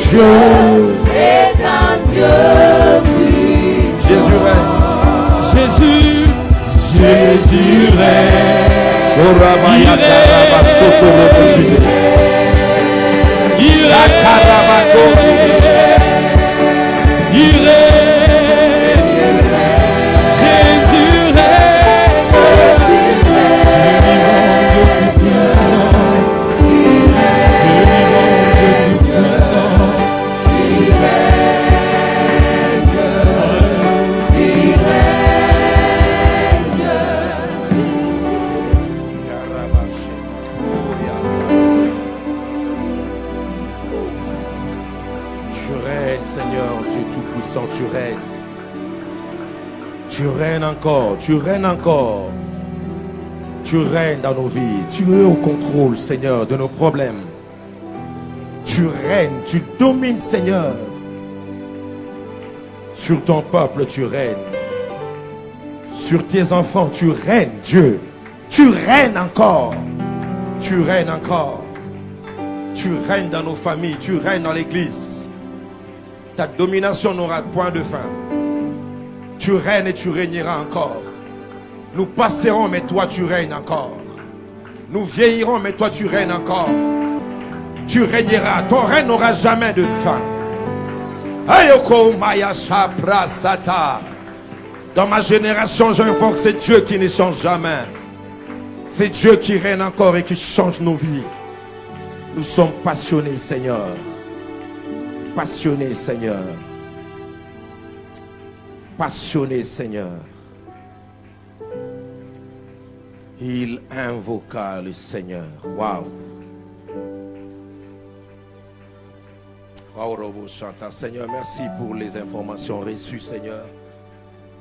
Dieu est un Dieu puissant. Jésus règne. Jésus règne. Tu règnes encore, tu règnes encore. Tu règnes dans nos vies. Tu es au contrôle, Seigneur, de nos problèmes. Tu règnes, tu domines, Seigneur. Sur ton peuple, tu règnes. Sur tes enfants, tu règnes, Dieu. Tu règnes encore. Tu règnes encore. Tu règnes dans nos familles, tu règnes dans l'église. Ta domination n'aura point de fin. Tu règnes et tu régneras encore. Nous passerons, mais toi tu règnes encore. Nous vieillirons, mais toi tu règnes encore. Tu régneras. Ton règne n'aura jamais de fin. Dans ma génération, j'invoque c'est Dieu qui ne change jamais. C'est Dieu qui règne encore et qui change nos vies. Nous sommes passionnés, Seigneur. Passionnés, Seigneur. Passionné, Seigneur. Il invoqua le Seigneur. Waouh. Seigneur, merci pour les informations reçues, Seigneur.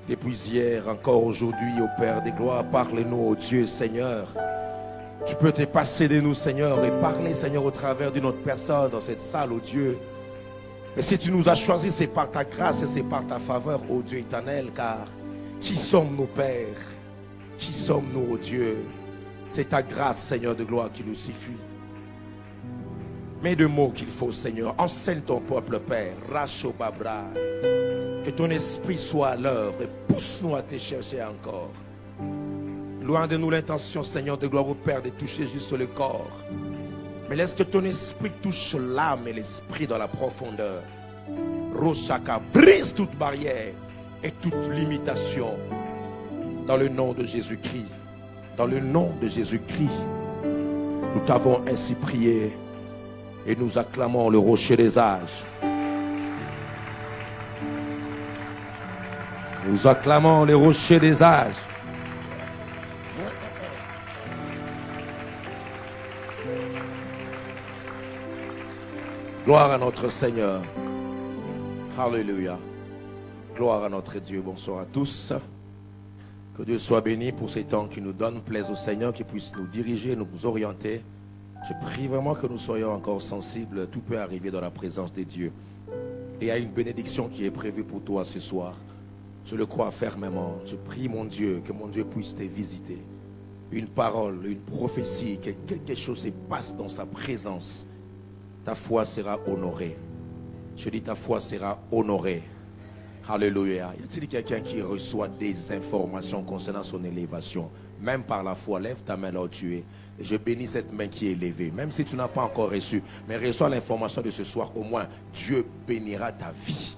Depuis hier, encore aujourd'hui, au Père des gloires, parle-nous, ô Dieu, Seigneur. Tu peux te passer de nous, Seigneur, et parler, Seigneur, au travers d'une autre personne dans cette salle, ô Dieu. Mais si tu nous as choisis, c'est par ta grâce et c'est par ta faveur, ô Dieu éternel, car qui sommes-nous, Père? Qui sommes-nous, ô Dieu? C'est ta grâce, Seigneur de gloire, qui nous suffit. Mets de mots qu'il faut, Seigneur. Enseigne ton peuple, Père. Rachobabra. Que ton esprit soit à l'œuvre et pousse-nous à te chercher encore. Loin de nous l'intention, Seigneur de gloire, au Père, de toucher juste le corps. Mais laisse que ton esprit touche l'âme et l'esprit dans la profondeur. Roshaka, brise toute barrière et toute limitation. Dans le nom de Jésus-Christ. Dans le nom de Jésus-Christ. Nous t'avons ainsi prié. Et nous acclamons le rocher des âges. Nous acclamons le rocher des âges. Gloire à notre Seigneur. Alléluia. Gloire à notre Dieu. Bonsoir à tous. Que Dieu soit béni pour ces temps qui nous donne. Plaise au Seigneur qui puisse nous diriger, nous orienter. Je prie vraiment que nous soyons encore sensibles. Tout peut arriver dans la présence de Dieu. Et il y a une bénédiction qui est prévue pour toi ce soir. Je le crois fermement. Je prie mon Dieu, que mon Dieu puisse te visiter. Une parole, une prophétie, que quelque chose se passe dans sa présence. Ta foi sera honorée. Je dis ta foi sera honorée. Alléluia. Y a-t-il quelqu'un qui reçoit des informations concernant son élévation? Même par la foi, lève ta main là où tu es. Et je bénis cette main qui est élevée. Même si tu n'as pas encore reçu, mais reçois l'information de ce soir, au moins, Dieu bénira ta vie.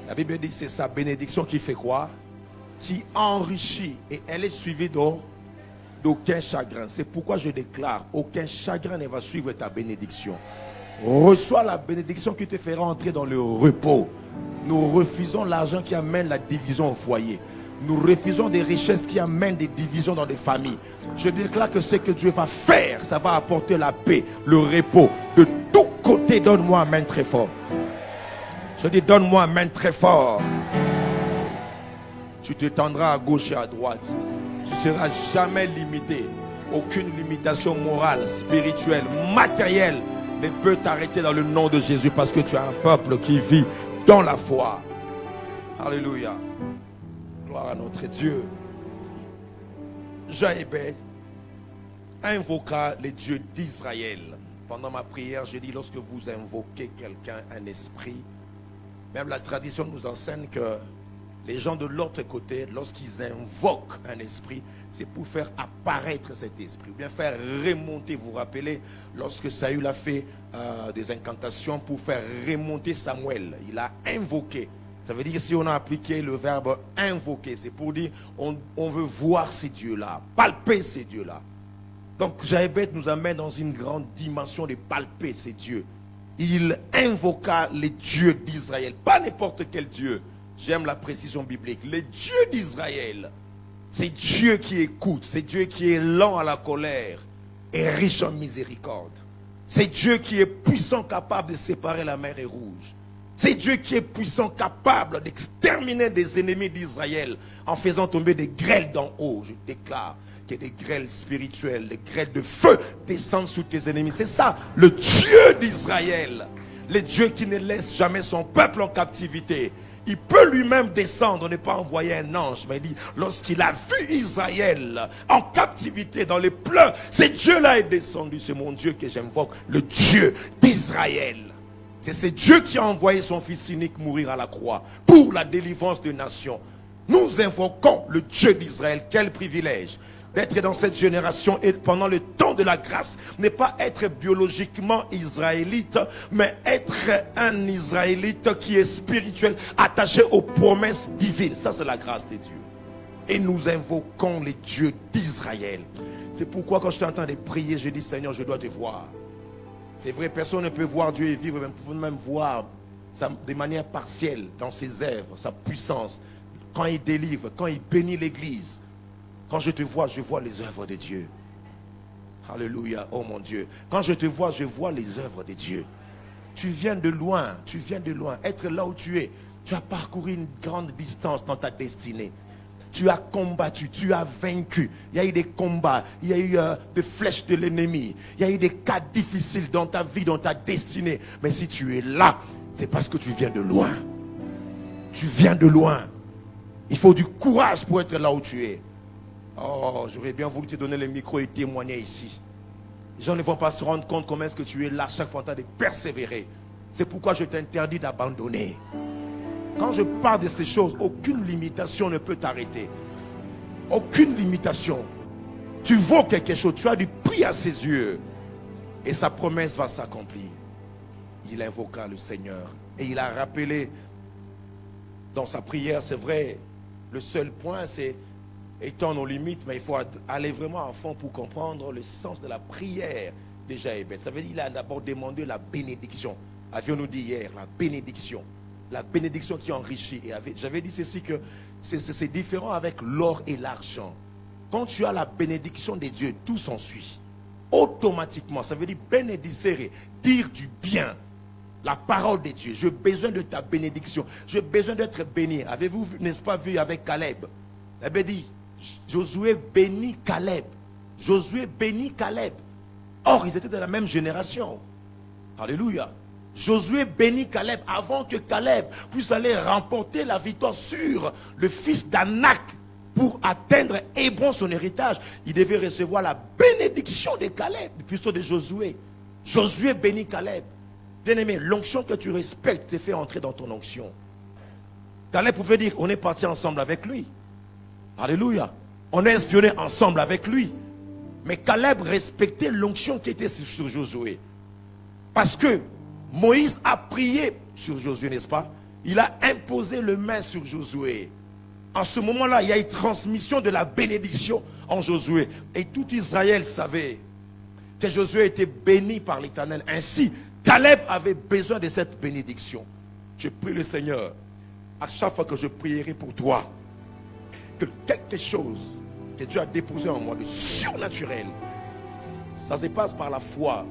La Bible dit que c'est sa bénédiction qui fait quoi? Qui enrichit. Et elle est suivie d'aucun chagrin. C'est pourquoi je déclare, aucun chagrin ne va suivre ta bénédiction. Reçois la bénédiction qui te fera entrer dans le repos. Nous refusons l'argent qui amène la division au foyer. Nous refusons des richesses qui amènent des divisions dans des familles. Je déclare que ce que Dieu va faire, ça va apporter la paix, le repos. De tous côtés, donne-moi un main très fort. Je dis, donne-moi un main très fort. Tu te tendras à gauche et à droite. Tu ne seras jamais limité. Aucune limitation morale, spirituelle, matérielle ne peut t'arrêter dans le nom de Jésus parce que tu as un peuple qui vit dans la foi. Alléluia. Gloire à notre Dieu. Jean Hébert invoqua les dieux d'Israël. pendant ma prière, j'ai dit, lorsque vous invoquez quelqu'un, un esprit, même la tradition nous enseigne que les gens de l'autre côté, lorsqu'ils invoquent un esprit, c'est pour faire apparaître cet esprit, ou bien faire remonter. Vous vous rappelez, lorsque Saül a fait des incantations pour faire remonter Samuel, il a invoqué. Ça veut dire, si on a appliqué le verbe invoquer, c'est pour dire, on veut voir ces dieux-là, palper ces dieux-là. Donc, Jaébet nous amène dans une grande dimension de palper ces dieux. Il invoqua les dieux d'Israël, pas n'importe quel dieu. J'aime la précision biblique. Les dieux d'Israël, c'est Dieu qui écoute, c'est Dieu qui est lent à la colère et riche en miséricorde. C'est Dieu qui est puissant, capable de séparer la mer et rouge. C'est Dieu qui est puissant, capable d'exterminer des ennemis d'Israël en faisant tomber des grêles d'en haut. Je déclare que des grêles spirituelles, des grêles de feu descendent sur tes ennemis. C'est ça, le Dieu d'Israël. Le Dieu qui ne laisse jamais son peuple en captivité. Il peut lui-même descendre, ne pas envoyer un ange, mais il dit, lorsqu'il a vu Israël en captivité dans les pleurs, ce Dieu-là est descendu. C'est mon Dieu que j'invoque, le Dieu d'Israël. C'est ce Dieu qui a envoyé son fils unique mourir à la croix pour la délivrance des nations. Nous invoquons le Dieu d'Israël. Quel privilège d'être dans cette génération et pendant le temps de la grâce, n'est pas être biologiquement israélite, mais être un israélite qui est spirituel, attaché aux promesses divines. Ça, c'est la grâce de Dieu. Et nous invoquons les dieux d'Israël. C'est pourquoi quand je suis en train de prier, je dis, Seigneur, je dois te voir. C'est vrai, personne ne peut voir Dieu et vivre, même vous même voir de manière partielle dans ses œuvres, sa puissance, quand il délivre, quand il bénit l'église. Quand je te vois, je vois les œuvres de Dieu. Alléluia, oh mon Dieu. Quand je te vois, je vois les œuvres de Dieu. Tu viens de loin, tu viens de loin. Être là où tu es, tu as parcouru une grande distance dans ta destinée. Tu as combattu, tu as vaincu. Il y a eu des combats, il y a eu des flèches de l'ennemi. Il y a eu des cas difficiles dans ta vie, dans ta destinée. Mais si tu es là, c'est parce que tu viens de loin. Tu viens de loin. Il faut du courage pour être là où tu es. Oh, j'aurais bien voulu te donner le micro et témoigner ici. Les gens ne vont pas se rendre compte comment est-ce que tu es là chaque fois en train de persévérer. C'est pourquoi je t'interdis d'abandonner. Quand je parle de ces choses, aucune limitation ne peut t'arrêter. Aucune limitation. Tu vaux quelque chose, tu as du prix à ses yeux. Et sa promesse va s'accomplir. Il invoqua le Seigneur. Et il a rappelé dans sa prière, c'est vrai, le seul point c'est étant nos limites, mais il faut aller vraiment à fond pour comprendre le sens de la prière de Jaébet. Ça veut dire qu'il a d'abord demandé la bénédiction. Avions-nous dit hier, la bénédiction. La bénédiction qui enrichit. Et j'avais dit ceci que c'est différent avec l'or et l'argent. Quand tu as la bénédiction de Dieu, tout s'ensuit. Automatiquement, ça veut dire bénédicere, dire du bien. La parole de Dieu. J'ai besoin de ta bénédiction. J'ai besoin d'être béni. Avez-vous, n'est-ce pas, vu avec Caleb? Il avait dit, Josué bénit Caleb. Josué bénit Caleb. Or, ils étaient de la même génération. Alléluia. Josué bénit Caleb avant que Caleb puisse aller remporter la victoire sur le fils d'Anak pour atteindre Hébron, son héritage. Il devait recevoir la bénédiction de Caleb, plutôt de Josué. Josué bénit Caleb. Bien-aimé, l'onction que tu respectes te fait entrer dans ton onction. Caleb pouvait dire, on est parti ensemble avec lui. Alléluia. On a espionné ensemble avec lui. Mais Caleb respectait l'onction qui était sur Josué. Parce que Moïse a prié sur Josué, n'est-ce pas? Il a imposé le main sur Josué. En ce moment-là, il y a une transmission de la bénédiction en Josué. Et tout Israël savait que Josué était béni par l'Éternel. Ainsi, Caleb avait besoin de cette bénédiction. Je prie le Seigneur, à chaque fois que je prierai pour toi, que quelque chose que Dieu a déposé en moi de surnaturel, ça se passe par la foi,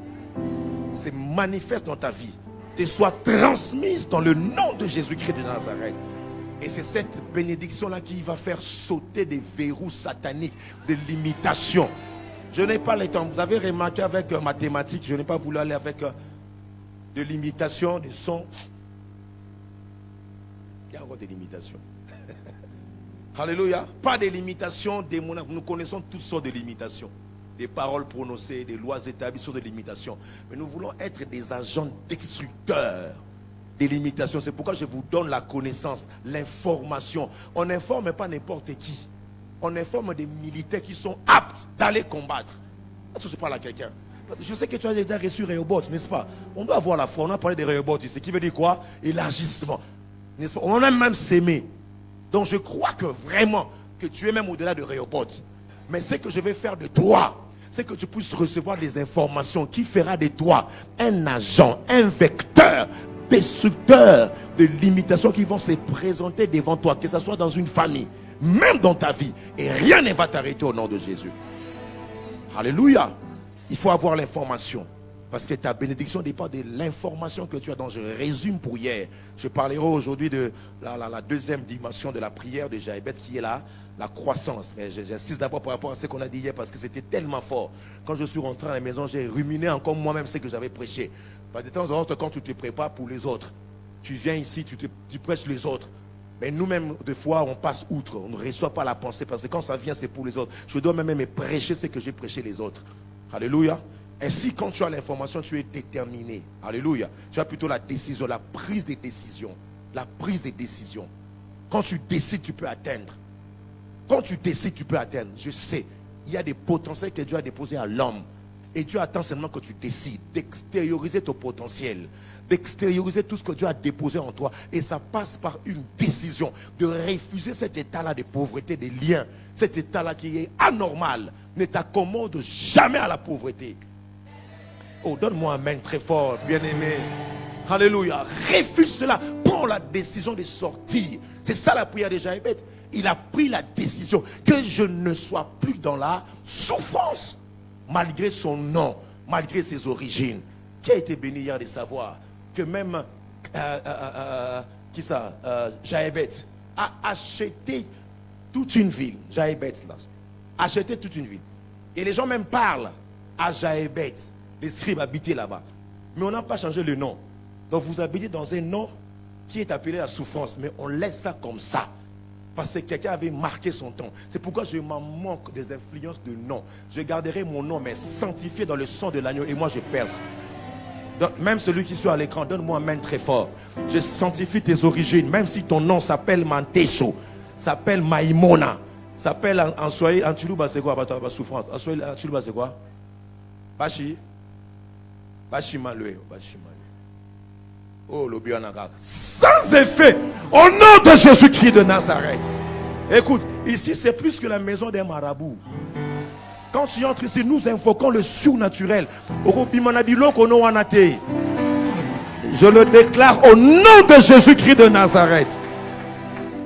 se manifeste dans ta vie, te soit transmise dans le nom de Jésus-Christ de Nazareth. Et c'est cette bénédiction-là qui va faire sauter des verrous sataniques, des limitations. Je n'ai pas le temps. Vous avez remarqué avec mathématiques, je n'ai pas voulu aller avec de limitations, de sons. Il y a encore des limitations. Alléluia. Pas de limitations démoniaques. Nous connaissons toutes sortes de limitations. des paroles prononcées, des lois établies sur des limitations. Mais nous voulons être des agents destructeurs des limitations. C'est pourquoi je vous donne la connaissance, l'information. On n'informe pas n'importe qui. On informe des militaires qui sont aptes d'aller combattre. Est-ce que je parle à quelqu'un? Parce que je sais que tu as déjà reçu Rehoboth, n'est-ce pas? On doit avoir la foi. On a parlé de Rehoboth ici. Qui veut dire quoi? Élargissement. N'est-ce pas? On a même sémé. Donc je crois que vraiment, que tu es même au-delà de Rehoboth. Mais ce que je vais faire de toi, c'est que tu puisses recevoir des informations qui fera de toi un agent, un vecteur, destructeur de limitations qui vont se présenter devant toi, que ce soit dans une famille, même dans ta vie, et rien ne va t'arrêter au nom de Jésus. Alléluia. Il faut avoir l'information, parce que ta bénédiction dépend de l'information que tu as. Donc je résume pour hier. Je parlerai aujourd'hui de la deuxième dimension de la prière de Jaébet, qui est la croissance. Mais j'insiste d'abord par rapport à ce qu'on a dit hier, parce que c'était tellement fort. Quand je suis rentré à la maison, j'ai ruminé encore moi-même ce que j'avais prêché. Parce que de temps en temps, quand tu te prépares pour les autres, tu viens ici, tu prêches les autres. Mais nous-mêmes, des fois, on passe outre. On ne reçoit pas la pensée, parce que quand ça vient, c'est pour les autres. Je dois même prêcher ce que j'ai prêché les autres. Alléluia. Ainsi, quand tu as l'information, tu es déterminé. Alléluia. Tu as plutôt la décision, la prise des décisions. La prise des décisions. Quand tu décides, tu peux atteindre. Quand tu décides, tu peux atteindre. Je sais, il y a des potentiels que Dieu a déposés à l'homme. Et Dieu attend seulement que tu décides d'extérioriser ton potentiel, d'extérioriser tout ce que Dieu a déposé en toi. Et ça passe par une décision de refuser cet état-là de pauvreté, des liens. Cet état-là qui est anormal. Ne t'accommode jamais à la pauvreté. Oh, donne-moi un amen très fort, bien-aimé. Alléluia. Refuse cela. Prends la décision de sortir. C'est ça la prière de Jaébet. Il a pris la décision que je ne sois plus dans la souffrance. Malgré son nom, malgré ses origines. Qui a été béni hier de savoir que même Jaébet a acheté toute une ville. Jaébet là, acheté toute une ville. Et les gens même parlent à Jaébet. Les scribes habitaient là-bas. Mais on n'a pas changé le nom. Donc vous habitez dans un nom qui est appelé la souffrance. Mais on laisse ça comme ça. Parce que quelqu'un avait marqué son temps. C'est pourquoi je m'en manque des influences de nom. Je garderai mon nom, mais sanctifié dans le sang de l'agneau. Et moi, je perce. Donc, même celui qui soit à l'écran, donne-moi un main très fort. Je sanctifie tes origines. Même si ton nom s'appelle Manteso, s'appelle Maïmona, s'appelle en Swahili, en Chiluba, c'est quoi? Souffrance. En Swahili, en Chiluba, c'est quoi? Bashi. Bashi Malue. Bashi Malue. Oh, le Bionaka. Sans effet, au nom de Jésus-Christ de Nazareth. Écoute, ici c'est plus que la maison des marabouts. Quand tu entres ici, nous invoquons le surnaturel. Je le déclare au nom de Jésus-Christ de Nazareth.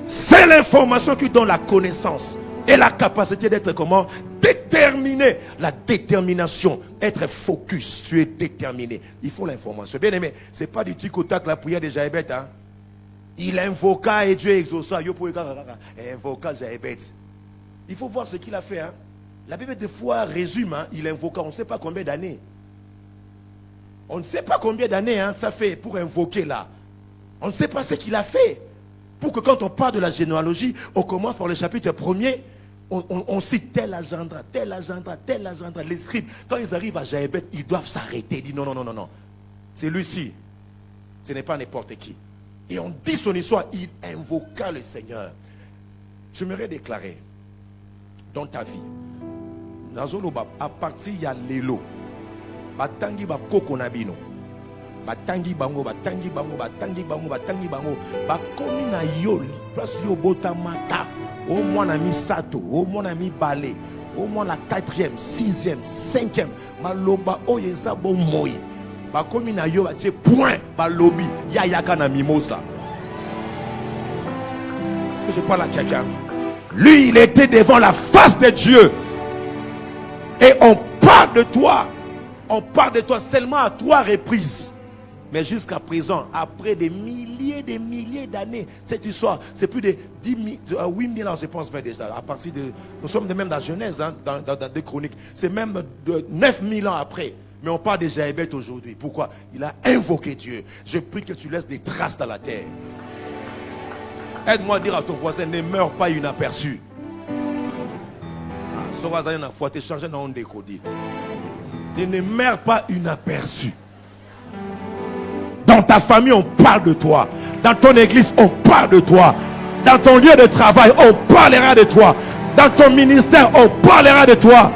C'est l'information qui donne la connaissance et la capacité d'être comment? Déterminé. La détermination, être focus. Tu es déterminé. Il faut l'information. Bien aimé, c'est pas du tic au tac la prière de Jaébet. Hein? Il invoqua et Dieu exauça. Invoqua Jaébet. Il faut voir ce qu'il a fait. Hein? La Bible des fois résume. Hein? Il invoqua. On ne sait pas combien d'années. On ne sait pas combien d'années hein, ça fait pour invoquer là. On ne sait pas ce qu'il a fait. Pour que quand on parle de la généalogie, on commence par le chapitre 1er. On cite tel agenda, tel agenda, tel agenda. Les scribes, quand ils arrivent à Jaébet, ils doivent s'arrêter. Ils disent non, non, non, non, non. C'est lui-ci. Ce n'est pas n'importe qui. Et on dit son histoire. Il invoqua le Seigneur. J'aimerais déclarer dans ta vie, à partir il y a l'élo. Batangi ba koko nabino. Batangi bango, batangi bango, batangi bango, batangi bango. Bakomi na yoli, place yo botamata. Au moins la misato, au moins la mi balé, au moins la 4e, 6e, 5e. Maloba oyeza bo moi. Bakomi na yo batie point balobi ya yaka na mimosa. Est-ce que je parle à quelqu'un? Lui, il était devant la face de Dieu. Et on parle de toi. On parle de toi seulement à 3 reprises. Mais jusqu'à présent, après des milliers d'années, cette histoire, c'est plus de 8 000 ans, je pense, mais déjà. À partir de, nous sommes même dans la Genèse, hein, dans des chroniques. C'est même de 9 000 ans après. Mais on parle de Jaébet aujourd'hui. Pourquoi? Il a invoqué Dieu. Je prie que tu laisses des traces dans la terre. Aide-moi à dire à ton voisin, ne meurs pas inaperçu. Ne meurs pas inaperçu. Dans ta famille, on parle de toi. Dans ton église, on parle de toi. Dans ton lieu de travail, on parlera de toi. Dans ton ministère, on parlera de toi.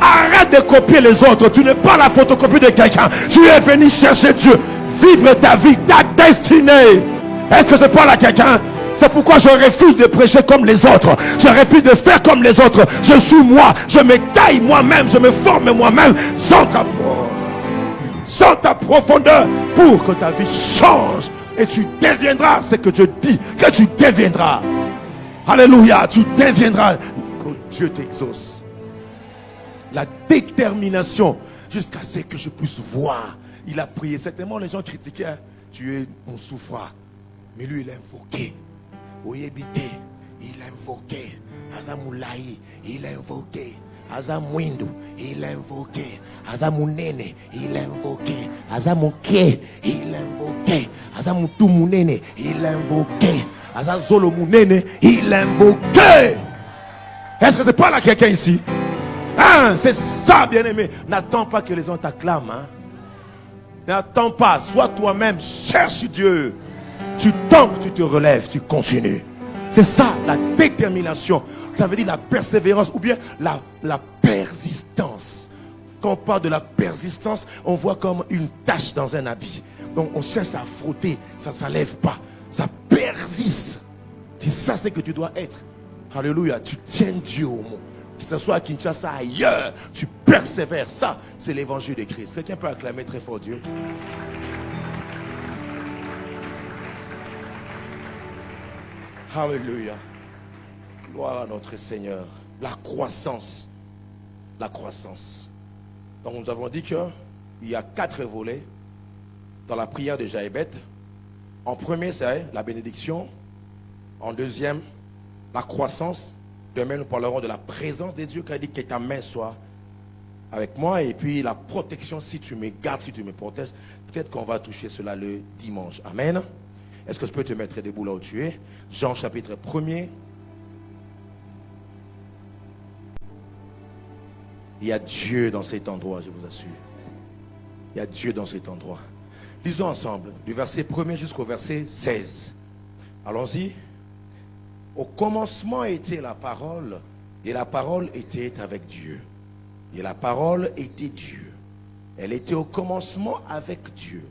Arrête de copier les autres. Tu n'es pas la photocopie de quelqu'un. Tu es venu chercher Dieu. Vivre ta vie, ta destinée. Est-ce que je parle à quelqu'un? C'est pourquoi je refuse de prêcher comme les autres. Je refuse de faire comme les autres. Je suis moi. Je me taille moi-même. Je me forme moi-même. Chante à profondeur pour que ta vie change. Et tu deviendras ce que Dieu dit que tu deviendras. Alléluia. Tu deviendras. Que Dieu t'exauce. La détermination jusqu'à ce que je puisse voir. Il a prié. Certainement les gens critiquaient. Hein. Tu es mon souffrant. Mais lui il a invoqué. Oyebite, il a invoqué. Azamoulaï, il a invoqué. Azamwindu, il a invoqué. Azamunene, il a invoqué. Azamuke, il a invoqué. Azamutumunene, il a invoqué. Azazolomunene, il a invoqué. Est-ce que c'est pas là quelqu'un ici? Hein, c'est ça, bien-aimé. N'attends pas que les gens t'acclament. Hein? N'attends pas. Sois toi-même. Cherche Dieu. Tu tombes, tu te relèves, tu continues. C'est ça, la détermination. Ça veut dire la persévérance ou bien la persistance. Quand on parle de la persistance, on voit comme une tache dans un habit. Donc on cherche à frotter, ça ne s'enlève pas. Ça persiste. C'est ça ce que tu dois être. Alléluia, tu tiens Dieu au mot. Que ce soit à Kinshasa, ailleurs, tu persévères. Ça, c'est l'évangile de Christ. Quelqu'un peut acclamer très fort Dieu? Alléluia. Gloire à notre Seigneur. La croissance. La croissance. Donc nous avons dit qu'il y a 4 volets dans la prière de Jaébet. En premier, c'est la bénédiction. En deuxième, la croissance. Demain, nous parlerons de la présence de Dieu, quand il dit que ta main soit avec moi. Et puis la protection, si tu me gardes, si tu me protèges. Peut-être qu'on va toucher cela le dimanche. Amen. Est-ce que je peux te mettre debout là où tu es? Jean chapitre 1er. Il y a Dieu dans cet endroit, je vous assure. Il y a Dieu dans cet endroit. Lisons ensemble, du verset 1er jusqu'au verset 16. Allons-y. Au commencement était la parole, et la parole était avec Dieu. Et la parole était Dieu. Elle était au commencement avec Dieu.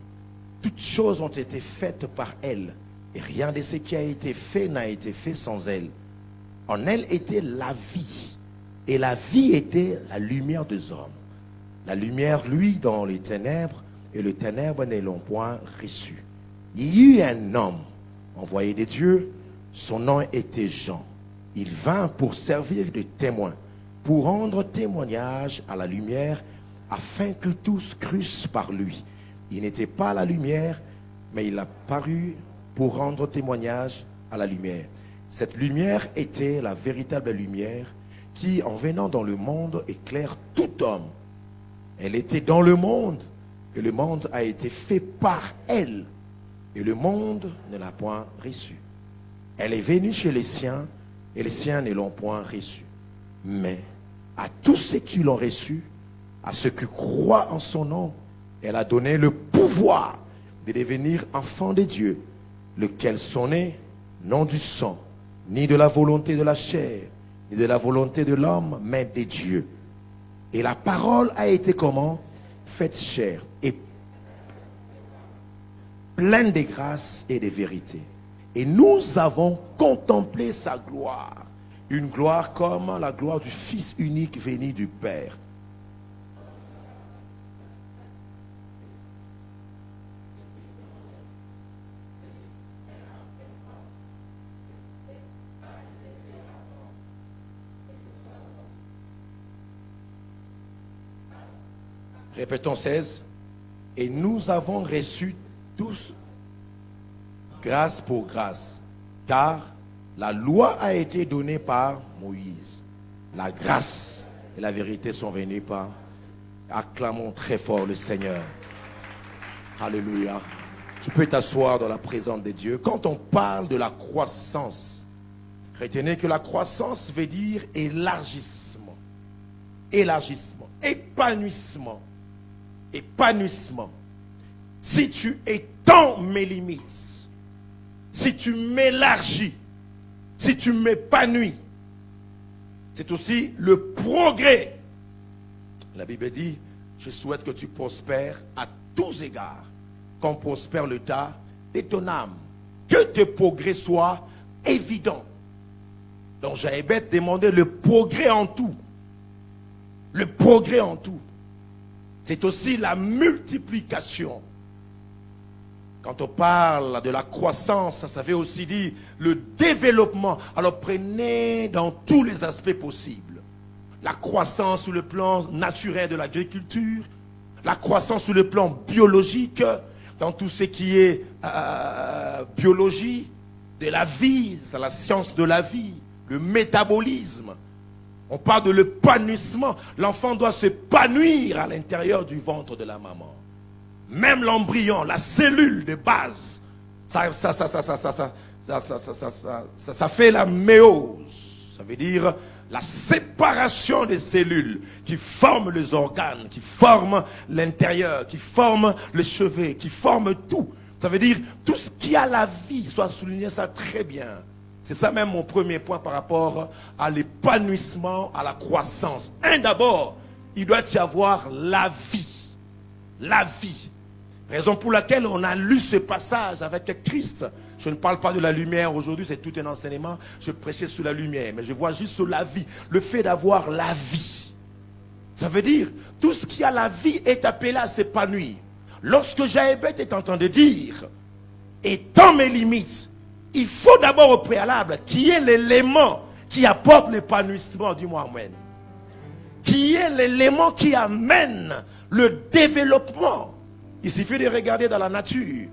Toutes choses ont été faites par elle, et rien de ce qui a été fait n'a été fait sans elle. En elle était la vie, et la vie était la lumière des hommes. La lumière, lui, dans les ténèbres, et les ténèbres ne l'ont point reçu. Il y eut un homme envoyé de Dieu, son nom était Jean. Il vint pour servir de témoin, pour rendre témoignage à la lumière, afin que tous crussent par lui. Il n'était pas la lumière, mais il a paru pour rendre témoignage à la lumière. Cette lumière était la véritable lumière qui, en venant dans le monde, éclaire tout homme. Elle était dans le monde, et le monde a été fait par elle, et le monde ne l'a point reçue. Elle est venue chez les siens, et les siens ne l'ont point reçue. Mais à tous ceux qui l'ont reçue, à ceux qui croient en son nom, elle a donné le pouvoir de devenir enfants de Dieu, lequel sont nés non du sang, ni de la volonté de la chair, ni de la volonté de l'homme, mais de Dieu. Et la parole a été comment? Faite chair et pleine de grâce et de vérité. Et nous avons contemplé sa gloire, une gloire comme la gloire du Fils unique venu du Père. Répétons 16. Et nous avons reçu tous grâce pour grâce, car la loi a été donnée par Moïse. La grâce et la vérité sont venues par... Acclamons très fort le Seigneur. Alléluia. Tu peux t'asseoir dans la présence de Dieu. Quand on parle de la croissance, retenez que la croissance veut dire élargissement. élargissement, épanouissement, épanouissement. Si tu étends mes limites, si tu m'élargis, si tu m'épanouis, c'est aussi le progrès. La Bible dit, je souhaite que tu prospères à tous égards, qu'on prospère le tas de ton âme, que tes progrès soient évidents. Donc Jaébet demandait le progrès en tout. Le progrès en tout. C'est aussi la multiplication. Quand on parle de la croissance, ça veut aussi dire le développement. Alors prenez dans tous les aspects possibles. La croissance sur le plan naturel de l'agriculture, la croissance sur le plan biologique, dans tout ce qui est biologie de la vie, c'est la science de la vie, le métabolisme. On parle de l'épanouissement. L'enfant doit s'épanouir à l'intérieur du ventre de la maman. Même l'embryon, la cellule de base, ça fait la méose. Ça veut dire la séparation des cellules qui forment les organes, qui forment l'intérieur, qui forment les cheveux, qui forment tout. Ça veut dire tout ce qui a la vie. Soit souligné ça très bien. C'est ça même mon premier point par rapport à l'épanouissement, à la croissance. D'abord, il doit y avoir la vie. La vie. Raison pour laquelle on a lu ce passage avec Christ. Je ne parle pas de la lumière aujourd'hui, c'est tout un enseignement. Je prêchais sur la lumière, mais je vois juste sur la vie. Le fait d'avoir la vie. Ça veut dire, tout ce qui a la vie est appelé à s'épanouir. Lorsque Jaébet est en train de dire, étant mes limites, il faut d'abord au préalable qu'il y ait l'élément qui apporte l'épanouissement du Mohamed. Qui est l'élément qui amène le développement. Il suffit de regarder dans la nature.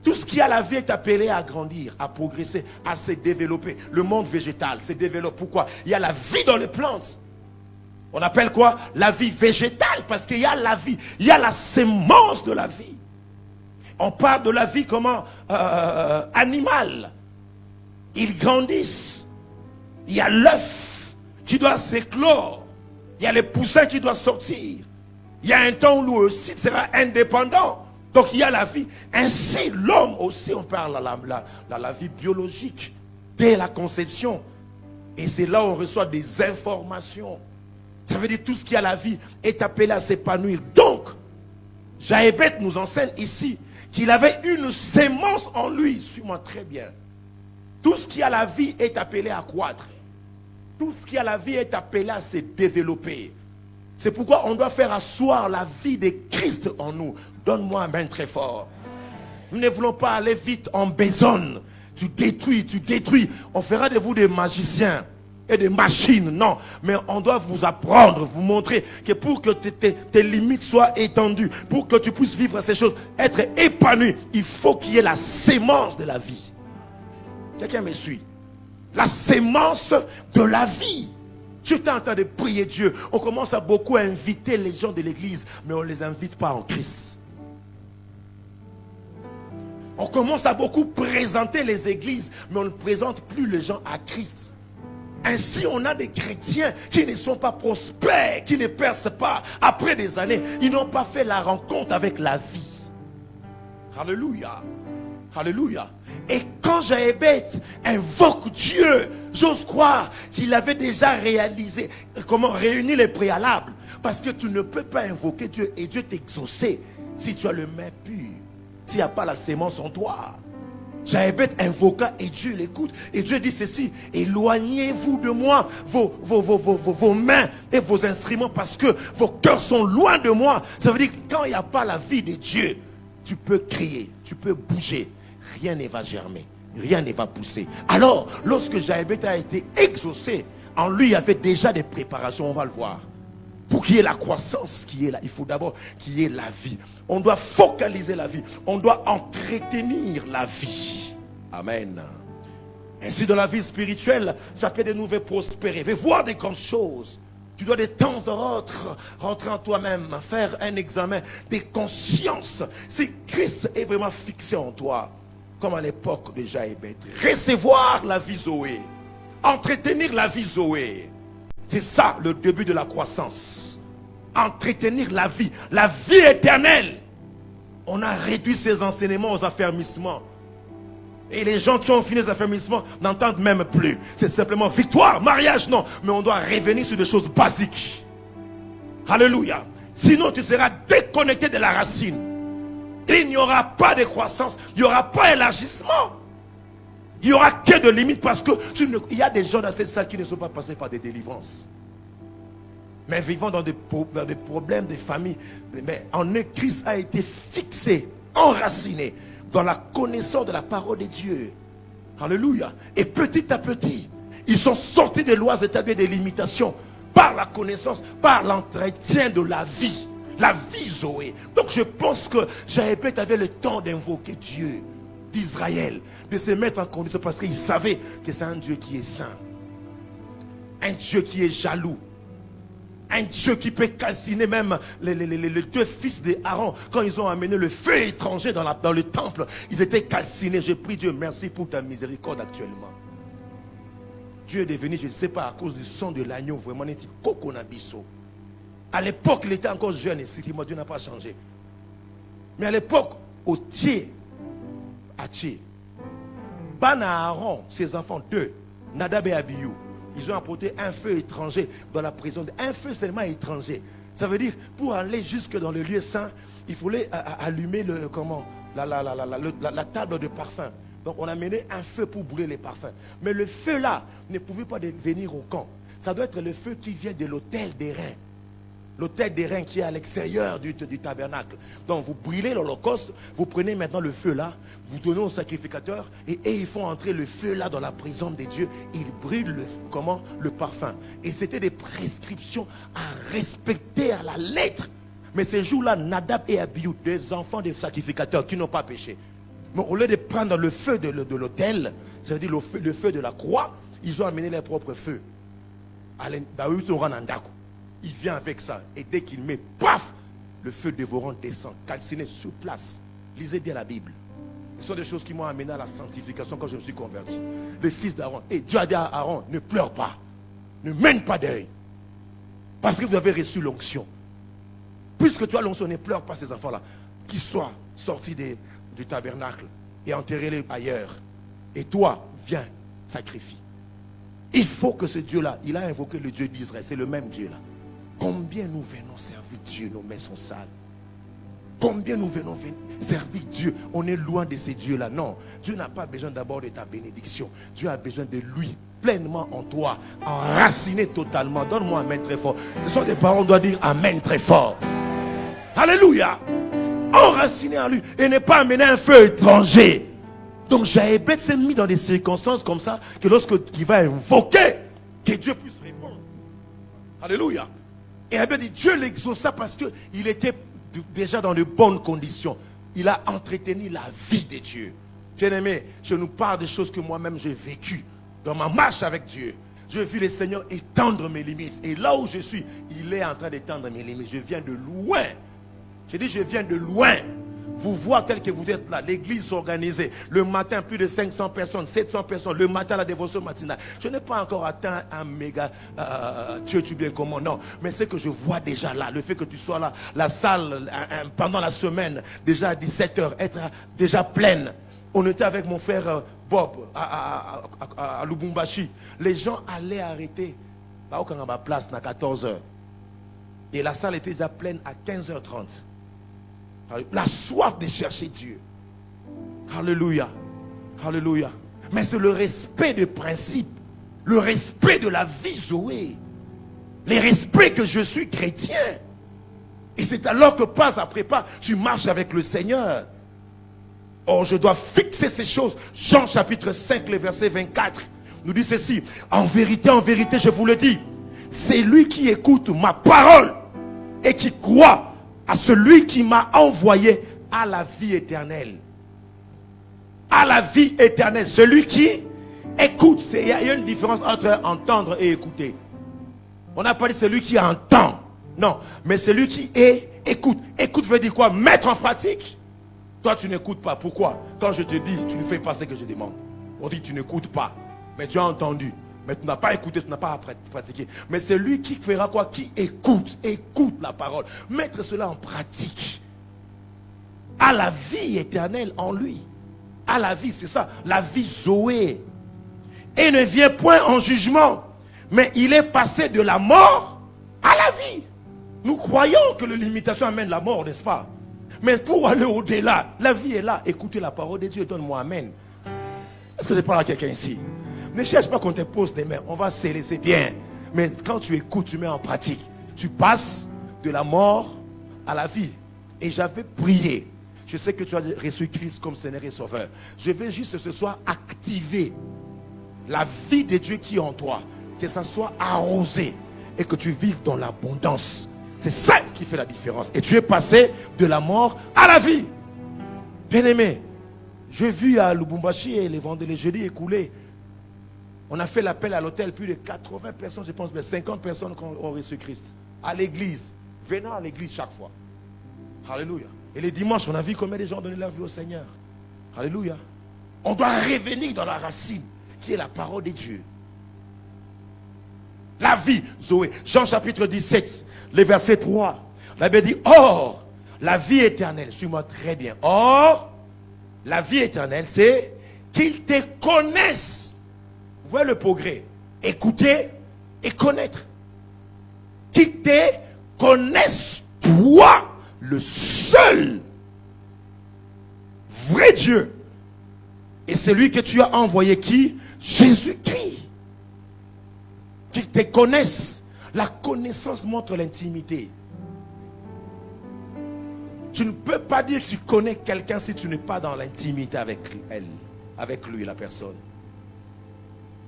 Tout ce qui a la vie est appelé à grandir, à progresser, à se développer. Le monde végétal se développe. Pourquoi? Il y a la vie dans les plantes. On appelle quoi? La vie végétale, parce qu'il y a la vie. Il y a la sémence de la vie. On parle de la vie comment animale. Ils grandissent. Il y a l'œuf qui doit s'éclore. Il y a les poussins qui doivent sortir. Il y a un temps où lui aussi sera indépendant. Donc il y a la vie. Ainsi, l'homme aussi, on parle de la vie biologique dès la conception. Et c'est là où on reçoit des informations. Ça veut dire tout ce qui a la vie est appelé à s'épanouir. Donc, Jaébet nous enseigne ici qu'il avait une sémence en lui. Suis-moi très bien. Tout ce qui a la vie est appelé à croître. Tout ce qui a la vie est appelé à se développer. C'est pourquoi on doit faire asseoir la vie de Christ en nous. Donne-moi un main très fort. Nous ne voulons pas aller vite en besogne. Tu détruis. On fera de vous des magiciens et des machines. Non, mais on doit vous apprendre, vous montrer que pour que tes limites soient étendues, pour que tu puisses vivre ces choses, être épanoui, il faut qu'il y ait la sémence de la vie. Quelqu'un me suit? La sémence de la vie. Tu es en train de prier Dieu. On commence à beaucoup inviter les gens de l'église, mais on ne les invite pas en Christ. On commence à beaucoup présenter les églises, mais on ne présente plus les gens à Christ. Ainsi, on a des chrétiens qui ne sont pas prospères, qui ne percent pas. Après des années, ils n'ont pas fait la rencontre avec la vie. Alléluia. Alléluia. Et quand Jaébet invoque Dieu, j'ose croire qu'il avait déjà réalisé comment réunir les préalables. Parce que tu ne peux pas invoquer Dieu et Dieu t'exaucer si tu as le main pur, s'il n'y a pas la sémence en toi. Jaébet invoqua et Dieu l'écoute. Et Dieu dit ceci: éloignez-vous de moi vos mains et vos instruments, parce que vos cœurs sont loin de moi. Ça veut dire que quand il n'y a pas la vie de Dieu, tu peux crier, tu peux bouger. Rien ne va germer, rien ne va pousser. Alors, lorsque Jaébet a été exaucé, en lui il y avait déjà des préparations, on va le voir. Pour qu'il y ait la croissance qui est là, il faut d'abord qu'il y ait la vie. On doit focaliser la vie, on doit entretenir la vie. Amen. Ainsi, dans la vie spirituelle, chacun de nous veut prospérer, veut voir des grandes choses. Tu dois de temps en autre rentrer en toi-même, faire un examen de conscience. Si Christ est vraiment fixé en toi, comme à l'époque de Jaébet, recevoir la vie Zoé, entretenir la vie Zoé. C'est ça le début de la croissance. Entretenir la vie éternelle. On a réduit ces enseignements aux affermissements. Et les gens qui ont fini les affermissements n'entendent même plus. C'est simplement victoire, mariage, non. Mais on doit revenir sur des choses basiques. Alléluia. Sinon tu seras déconnecté de la racine. Il n'y aura pas de croissance. Il n'y aura pas d'élargissement. Il n'y aura que de limites parce que il y a des gens dans cette salle qui ne sont pas passés par des délivrances. Mais vivant dans des problèmes de famille. Mais en eux, Christ a été fixé, enraciné dans la connaissance de la parole de Dieu. Alléluia. Et petit à petit, ils sont sortis des lois établies, des limitations, par la connaissance, par l'entretien de la vie. La vie Zoé. Donc je pense que Jaébet avait le temps d'invoquer Dieu d'Israël, de se mettre en condition parce qu'il savait que c'est un Dieu qui est saint. Un Dieu qui est jaloux. Un Dieu qui peut calciner même les deux fils d'Aaron. Quand ils ont amené le feu étranger dans le temple, ils étaient calcinés. J'ai pris Dieu, merci pour ta miséricorde actuellement. Dieu est devenu, je ne sais pas, à cause du sang de l'agneau, vraiment, il était coconabisso. À l'époque, il était encore jeune, et Dieu n'a pas changé. Mais à l'époque, au Thier, à Thier, Bana Aaron, ses enfants, deux, Nadab et Abihu, ils ont apporté un feu étranger dans la prison. Un feu seulement étranger. Ça veut dire, pour aller jusque dans le lieu saint, il fallait allumer la table de parfum. Donc on a mené un feu pour brûler les parfums. Mais le feu là ne pouvait pas venir au camp. Ça doit être le feu qui vient de l'autel des reins. L'autel des reins qui est à l'extérieur du tabernacle. Donc vous brûlez l'holocauste, vous prenez maintenant le feu là, vous donnez au sacrificateur et ils font entrer le feu là dans la prison de Dieu. Ils brûlent le parfum. Et c'était des prescriptions à respecter à la lettre. Mais ces jours-là, Nadab et Abihu, des enfants des sacrificateurs qui n'ont pas péché. Mais au lieu de prendre le feu de l'autel, ça veut dire le feu de la croix, ils ont amené leur propre feu. Il vient avec ça. Et dès qu'il met, paf, le feu dévorant descend, calciné sur place. Lisez bien la Bible. Ce sont des choses qui m'ont amené à la sanctification quand je me suis converti. Le fils d'Aaron. Et Dieu a dit à Aaron, ne pleure pas. Ne mène pas deuil. Parce que vous avez reçu l'onction. Puisque tu as l'onction, ne pleure pas ces enfants-là. Qu'ils soient sortis du tabernacle et enterrés ailleurs. Et toi, viens, sacrifie. Il faut que ce Dieu-là, il a invoqué le Dieu d'Israël. C'est le même Dieu-là. Combien nous venons servir Dieu, nos mains sont sales. Combien nous venons servir Dieu. On est loin de ces dieux-là. Non, Dieu n'a pas besoin d'abord de ta bénédiction. Dieu a besoin de lui, pleinement en toi, enraciné totalement. Donne-moi un amen très fort. Ce sont des paroles, on doit dire amen très fort. Alléluia. Enraciné en lui et ne pas amener un feu étranger. Donc Jaébet s'est mis dans des circonstances comme ça que lorsqu'il va invoquer, que Dieu puisse répondre. Alléluia. Et Jaébet dit Dieu l'exauça parce qu'il était déjà dans de bonnes conditions. Il a entretenu la vie de Dieu. Bien-aimé, je nous parle des choses que moi-même j'ai vécues dans ma marche avec Dieu. Je vis le Seigneur étendre mes limites. Et là où je suis, il est en train d'étendre mes limites. Je viens de loin. J'ai dit, je viens de loin. Vous voyez tel que vous êtes là, l'église s'organisait. Le matin, plus de 500 personnes, 700 personnes. Le matin, la dévotion matinale. Je n'ai pas encore atteint un méga Dieu, tu bien comment, non. Mais c'est que je vois déjà là, le fait que tu sois là, la salle, pendant la semaine, déjà à 17h, être déjà pleine. On était avec mon frère Bob à Lubumbashi. Les gens allaient arrêter. Là, on a ma place, à 14h. Et la salle était déjà pleine à 15h30. La soif de chercher Dieu. Alléluia. Alléluia. Mais c'est le respect des principes. Le respect de la vie Zoé. Le respect que je suis chrétien. Et c'est alors que pas après pas, tu marches avec le Seigneur. Or, je dois fixer ces choses. Jean chapitre 5, le verset 24, nous dit ceci. En vérité, je vous le dis. C'est lui qui écoute ma parole et qui croit à celui qui m'a envoyé à la vie éternelle. À la vie éternelle. Celui qui écoute. Il y a une différence entre entendre et écouter. On n'a pas dit celui qui entend. Non. Mais celui qui écoute. Écoute veut dire quoi? Mettre en pratique. Toi, tu n'écoutes pas. Pourquoi? Quand je te dis, tu ne fais pas ce que je demande. On dit, tu n'écoutes pas. Mais tu as entendu. Mais tu n'as pas écouté, tu n'as pas pratiqué. Mais c'est lui qui fera quoi? Qui écoute la parole. Mettre cela en pratique. À la vie éternelle en lui. À la vie, c'est ça. La vie Zoé. Et ne vient point en jugement. Mais il est passé de la mort à la vie. Nous croyons que la limitation amène la mort, n'est-ce pas? Mais pour aller au-delà, la vie est là. Écoutez la parole de Dieu, donne-moi amen. Est-ce que je parle à quelqu'un ici? Ne cherche pas qu'on te pose des mains. On va sceller, c'est bien. Mais quand tu écoutes, tu mets en pratique. Tu passes de la mort à la vie. Et j'avais prié. Je sais que tu as reçu Christ comme Seigneur et Sauveur. Je vais juste ce soir activer la vie de Dieu qui est en toi. Que ça soit arrosé. Et que tu vives dans l'abondance. C'est ça qui fait la différence. Et tu es passé de la mort à la vie. Bien-aimé, j'ai vu à Lubumbashi et les jeudis écoulés. On a fait l'appel à l'hôtel, plus de 80 personnes, je pense, mais 50 personnes qui ont reçu Christ. À l'église. Venant à l'église chaque fois. Alléluia. Et les dimanches, on a vu combien de gens ont donné leur vie au Seigneur. Alléluia. On doit revenir dans la racine, qui est la parole de Dieu. La vie, Zoé. Jean chapitre 17, le verset 3. La Bible dit, or, la vie éternelle, suis-moi très bien. Or, la vie éternelle, c'est qu'ils te connaissent. Vous voyez le progrès. Écouter et connaître. Qu'ils te connaissent, toi, le seul vrai Dieu. Et c'est lui que tu as envoyé qui? Jésus-Christ. Qu'ils te connaissent. La connaissance montre l'intimité. Tu ne peux pas dire que tu connais quelqu'un si tu n'es pas dans l'intimité avec elle, avec lui, la personne.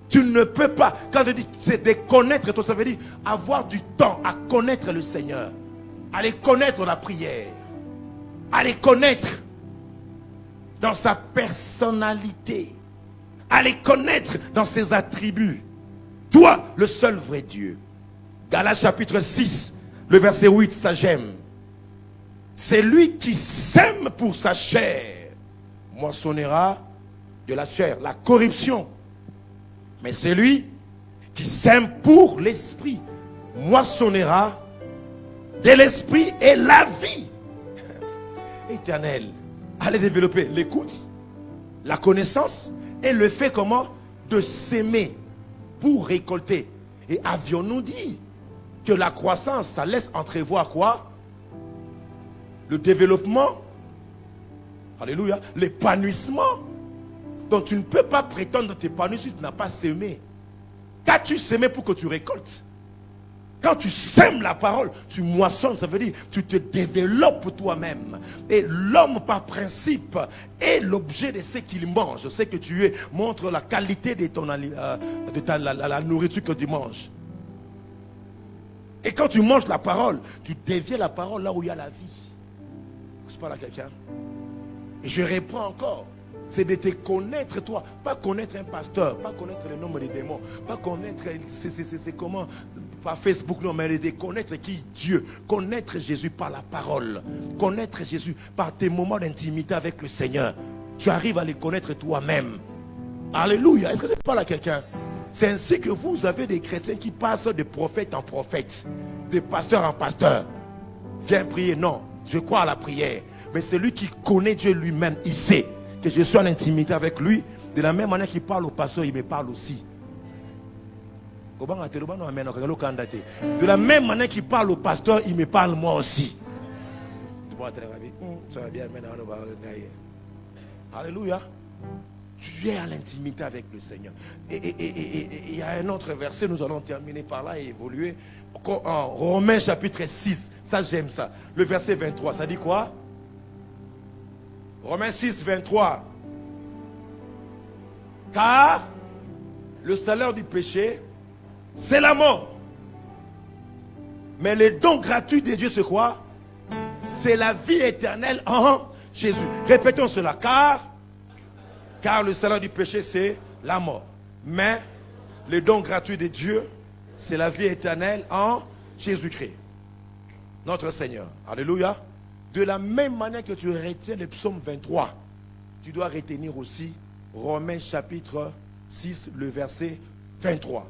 Tu ne peux pas. Quand je dis c'est de connaître, toi, ça veut dire avoir du temps à connaître le Seigneur. Aller connaître la prière. Aller connaître dans sa personnalité. Aller connaître dans ses attributs. Toi, le seul vrai Dieu. Galates chapitre 6, le verset 8, ça j'aime. C'est lui qui sème pour sa chair, moissonnera de la chair, la corruption. Mais c'est lui qui sème pour l'esprit, moissonnera de l'esprit et la vie éternelle. Allez développer l'écoute, la connaissance et le fait comment? De s'aimer pour récolter. Et avions-nous dit que la croissance, ça laisse entrevoir quoi? Le développement, alléluia, l'épanouissement. Donc tu ne peux pas prétendre t'épanouir si tu n'as pas semé. Qu'as-tu semé pour que tu récoltes? Quand tu sèmes la parole, tu moissonnes, ça veut dire tu te développes toi-même. Et l'homme par principe est l'objet de ce qu'il mange. Ce que tu es montre la qualité de la nourriture que tu manges. Et quand tu manges la parole, tu deviens la parole là où il y a la vie. Je parle à quelqu'un. Et je reprends encore. C'est de te connaître toi. Pas connaître un pasteur. Pas connaître le nombre des démons. Pas connaître, c'est comment, par Facebook, non, mais de connaître qui? Dieu. Connaître Jésus par la parole. Connaître Jésus par tes moments d'intimité avec le Seigneur. Tu arrives à les connaître toi-même. Alléluia. Est-ce que je parle à quelqu'un? C'est ainsi que vous avez des chrétiens qui passent de prophète en prophète. De pasteur en pasteur. Viens prier. Non. Je crois à la prière. Mais celui qui connaît Dieu lui-même, il sait que je suis en intimité avec lui. De la même manière qu'il parle au pasteur, il me parle aussi. De la même manière qu'il parle au pasteur, il me parle moi aussi. Alléluia. Tu es à l'intimité avec le Seigneur. Et il y a un autre verset, nous allons terminer par là et évoluer. En Romains chapitre 6, ça j'aime ça. Le verset 23, ça dit quoi? Romains 6, 23. Car le salaire du péché, c'est la mort. Mais le don gratuit de Dieu, c'est quoi? C'est la vie éternelle en Jésus. Répétons cela. Car le salaire du péché, c'est la mort. Mais le don gratuit de Dieu, c'est la vie éternelle en Jésus-Christ, notre Seigneur. Alléluia. De la même manière que tu retiens le psaume 23, tu dois retenir aussi Romains chapitre 6, le verset 23.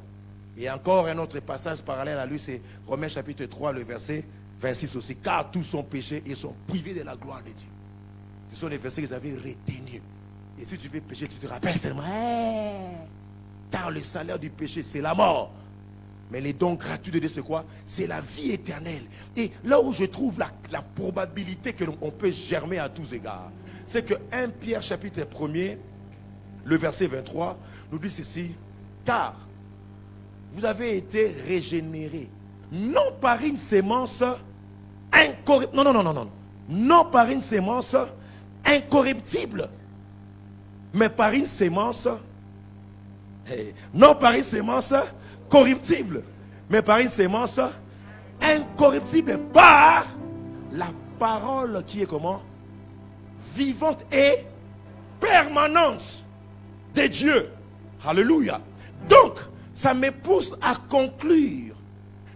Et encore un autre passage parallèle à lui, c'est Romains chapitre 3, le verset 26 aussi. Car tous sont péchés et sont privés de la gloire de Dieu. Ce sont les versets que j'avais retenus. Et si tu veux pécher, tu te rappelles seulement. Car le salaire du péché, c'est la mort. Mais les dons gratuits de Dieu, c'est quoi? C'est la vie éternelle. Et là où je trouve la probabilité que l'on peut germer à tous égards, c'est que 1 Pierre chapitre 1er, le verset 23, nous dit ceci. Car vous avez été régénérés, non par une sémence incorruptible, non par une sémence incorruptible, mais par une sémence, non par une sémence corruptible, mais par une sémence incorruptible, par la parole qui est comment? Vivante et permanente de Dieu. Alléluia. Donc, ça me pousse à conclure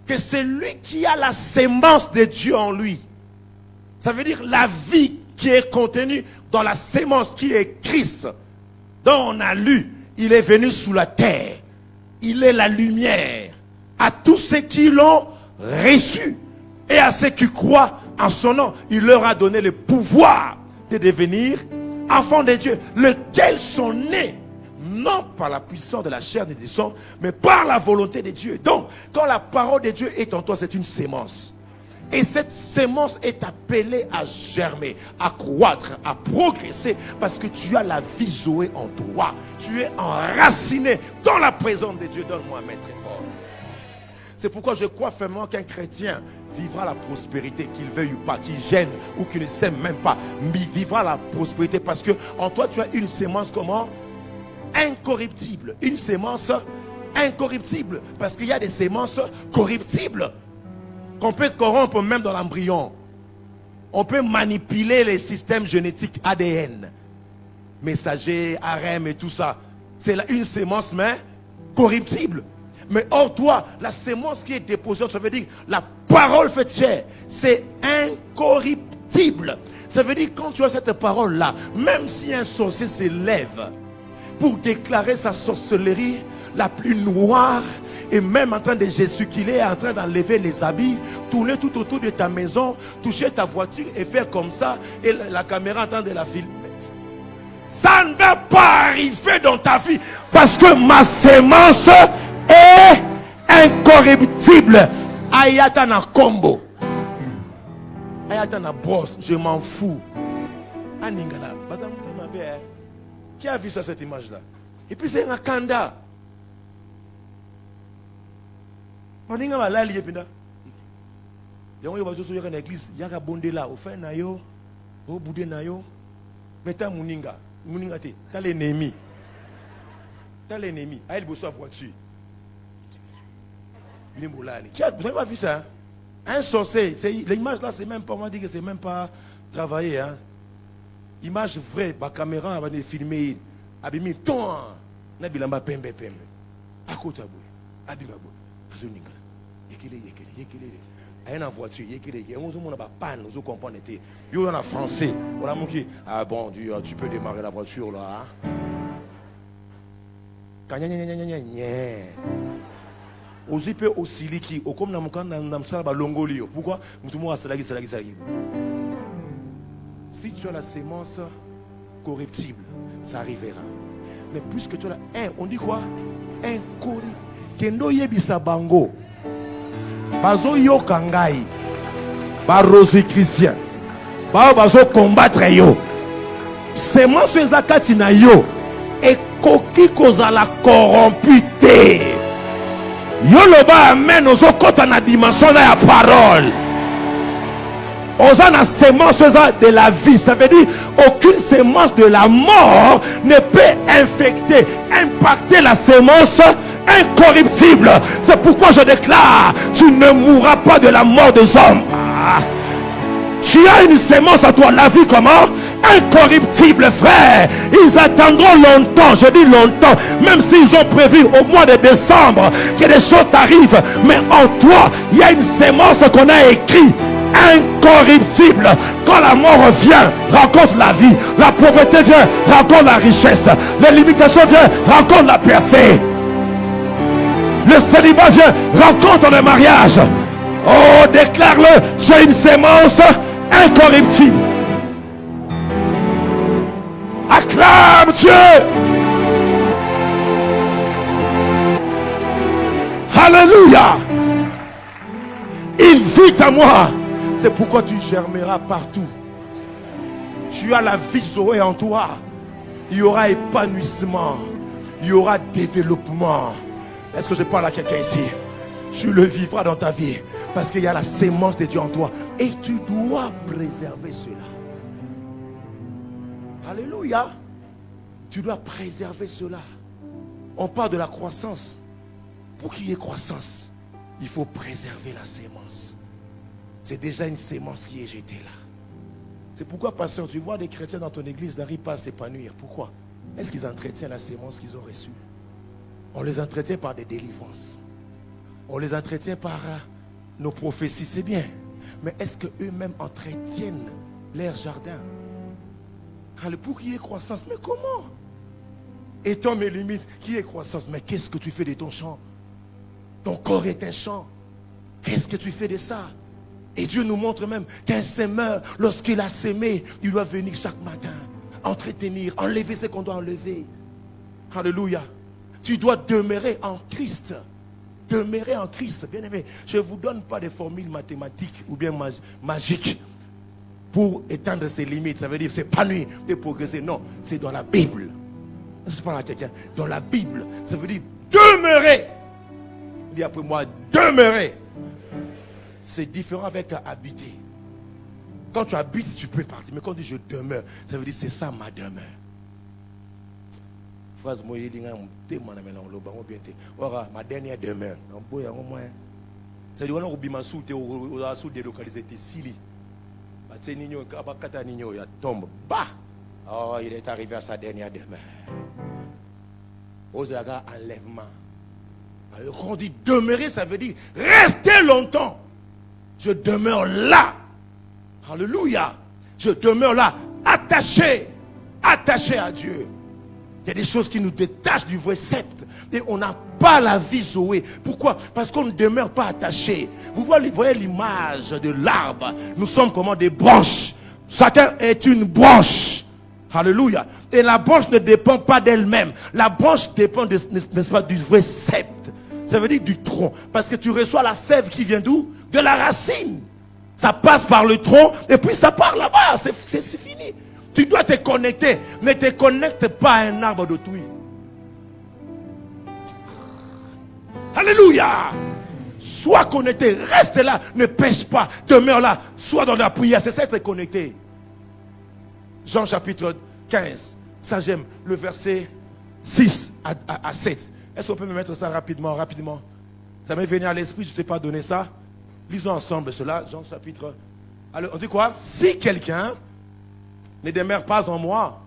que celui qui a la sémence de Dieu en lui, ça veut dire la vie qui est contenue dans la sémence qui est Christ, dont on a lu, il est venu sous la terre, il est la lumière à tous ceux qui l'ont reçu et à ceux qui croient en son nom, il leur a donné le pouvoir de devenir enfants de Dieu, lesquels sont nés non par la puissance de la chair et du sang, mais par la volonté de Dieu. Donc, quand la parole de Dieu est en toi, c'est une sémence. Et cette sémence est appelée à germer, à croître, à progresser, parce que tu as la vie Zoé en toi. Tu es enraciné dans la présence de Dieu. Donne-moi un maître très fort. C'est pourquoi je crois fermement qu'un chrétien vivra la prospérité, qu'il veuille ou pas, qu'il gêne ou qu'il ne s'aime même pas, mais vivra la prospérité parce que en toi tu as une sémence comment? Incorruptible. Une sémence incorruptible, parce qu'il y a des sémences corruptibles qu'on peut corrompre même dans l'embryon. On peut manipuler les systèmes génétiques ADN, messager, ARM et tout ça. C'est une sémence mais corruptible. Mais hors toi, la sémence qui est déposée, ça veut dire la parole faite chair, c'est incorruptible. Ça veut dire quand tu as cette parole-là, même si un sorcier se lève pour déclarer sa sorcellerie la plus noire, et même en train de gesticuler, en train d'enlever les habits, tourner tout autour de ta maison, toucher ta voiture et faire comme ça, et la caméra en train de la filmer, ça ne va pas arriver dans ta vie, parce que ma sémence est incorruptible. Ayata na combo, ayata na brosse, je m'en fous. Aningala, qui a vu ça, cette image-là? Et puis c'est un kanda. On dit que là, il y a une église, il y a un bondé là, au fait, nayo, au boudé nayo, mettez Mouninga, Mouninga, t'as l'ennemi. T'as l'ennemi, il bosse à voiture. Vous n'avez pas vu ça? Un sorcier, l'image là, c'est même pas, on va dire que c'est même pas travaillé. Hein? Image vraie, la caméra va filmer, abimi, ton, nabilamba pembe pembe. À côté de vous, abimabo, azuninga, yekele. Aïe en voiture, yekele, on se montre pas panne, on se comprend était. Yo en français, on a montré. Ah bon, tu peux démarrer la voiture là. Aussi peu aussi liquide, comme dans mon camp dans ça ba longolio. Pourquoi? Tout le monde a salagi. Si tu as la sémence corruptible, ça arrivera. Mais puisque tu as on dit quoi? Incorruptible. Kendo yebisa bango. Bazo yo kangai. Ba rose chrétien. Bazo combattre yo. Sémence ezakati na yo. Et koki kozala corrompu te. Yo loba amen ozo kota na dimension na ya parole. Oza na sémence de la vie, ça veut dire aucune sémence de la mort ne peut infecter, impacter la sémence incorruptible. C'est pourquoi je déclare, tu ne mourras pas de la mort des hommes. Tu as une sémence à toi, la vie comment? Incorruptible, frère. Ils attendront longtemps, je dis longtemps, même s'ils ont prévu au mois de décembre que des choses arrivent, mais en toi, il y a une sémence qu'on a écrite incorruptible. Quand la mort vient, rencontre la vie. La pauvreté vient, rencontre la richesse. Les limitations viennent, rencontre la percée. Le célibat vient, rencontre le mariage. Oh, déclare-le, j'ai une sémence incorruptible. Acclame Dieu. Alléluia. Il vit à moi. C'est pourquoi tu germeras partout. Tu as la vie Zoé en toi. Il y aura épanouissement. Il y aura développement. Est-ce que je parle à quelqu'un ici? Tu le vivras dans ta vie. Parce qu'il y a la sémence de Dieu en toi. Et tu dois préserver cela. Alléluia. Tu dois préserver cela. On parle de la croissance. Pour qu'il y ait croissance, il faut préserver la sémence. C'est déjà une sémence qui est jetée là. C'est pourquoi, pasteur, tu vois des chrétiens dans ton église n'arrivent pas à s'épanouir. Pourquoi? Est-ce qu'ils entretiennent la sémence qu'ils ont reçue? On les entretient par des délivrances. On les entretient par nos prophéties, c'est bien. Mais est-ce qu'eux-mêmes entretiennent leur jardin? Alors, pour qu'il y ait croissance, mais comment? Étant mes limites, qu'il y ait croissance, mais qu'est-ce que tu fais de ton champ? Ton corps est un champ. Qu'est-ce que tu fais de ça? Et Dieu nous montre même qu'un semeur, lorsqu'il a semé, il doit venir chaque matin, entretenir, enlever ce qu'on doit enlever. Alléluia. Tu dois demeurer en Christ. Demeurer en Christ. Bien aimé, je ne vous donne pas des formules mathématiques ou bien magiques pour étendre ses limites. Ça veut dire s'épanouir et progresser. Non, c'est dans la Bible. Je parle à quelqu'un. Dans la Bible, ça veut dire demeurer. Dis après moi, demeurer. C'est différent avec habiter. Quand tu habites, tu peux partir. Mais quand tu dis je demeure, ça veut dire c'est ça ma demeure. Phrase moi, ma dernière demeure. Ça veut dire que je suis délocalisé. Oh, il est arrivé à sa dernière demeure. Ozaga, enlèvement. Alors, quand on dit demeurer, ça veut dire rester longtemps. Je demeure là. Alléluia. Je demeure là, attaché à Dieu. Il y a des choses qui nous détachent du vrai sceptre. Et on n'a pas la vie Zoé. Pourquoi? Parce qu'on ne demeure pas attaché. Vous voyez l'image de l'arbre. Nous sommes comme des branches. Chacun est une branche. Alléluia. Et la branche ne dépend pas d'elle-même. La branche dépend, n'est-ce pas, du vrai sceptre. Ça veut dire du tronc. Parce que tu reçois la sève qui vient d'où? De la racine. Ça passe par le tronc et puis ça part là-bas. C'est fini. Tu dois te connecter. Ne te connecte pas à un arbre d'autrui. Alléluia. Sois connecté. Reste là. Ne pêche pas. Demeure là. Sois dans la prière. C'est ça être connecté. Jean chapitre 15. Ça j'aime. Le verset 6 à 7. Est-ce qu'on peut me mettre ça rapidement? Ça m'est venu à l'esprit. Je ne t'ai pas donné ça. Lisons ensemble cela. Jean chapitre. Alors on dit quoi? Si quelqu'un ne demeure pas en moi,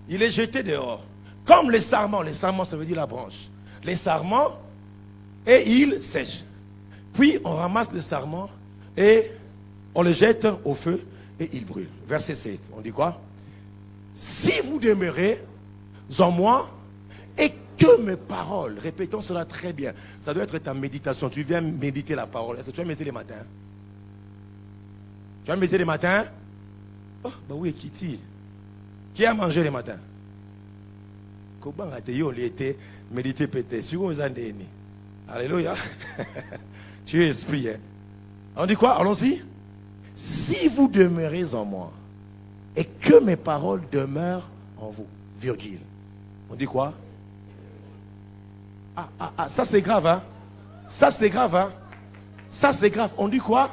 il est jeté dehors. Comme les sarments. Les sarments, ça veut dire la branche. Les sarments, et il sèche. Puis on ramasse le sarment et on le jette au feu et il brûle. Verset 7. On dit quoi? Si vous demeurez en moi et que mes paroles, répétons cela très bien. Ça doit être ta méditation. Tu viens méditer la parole. Est-ce que tu vas méditer les matins? Tu vas méditer les matins? Oh, bah oui, Kitty. Qui a mangé les matins? Comment a-t-il été méditer peut-être? Alléluia. Tu es esprit. Hein? On dit quoi? Allons-y. Si vous demeurez en moi et que mes paroles demeurent en vous, virgule. On dit quoi? Ça c'est grave, hein? Ça c'est grave, hein? Ça c'est grave. On dit quoi?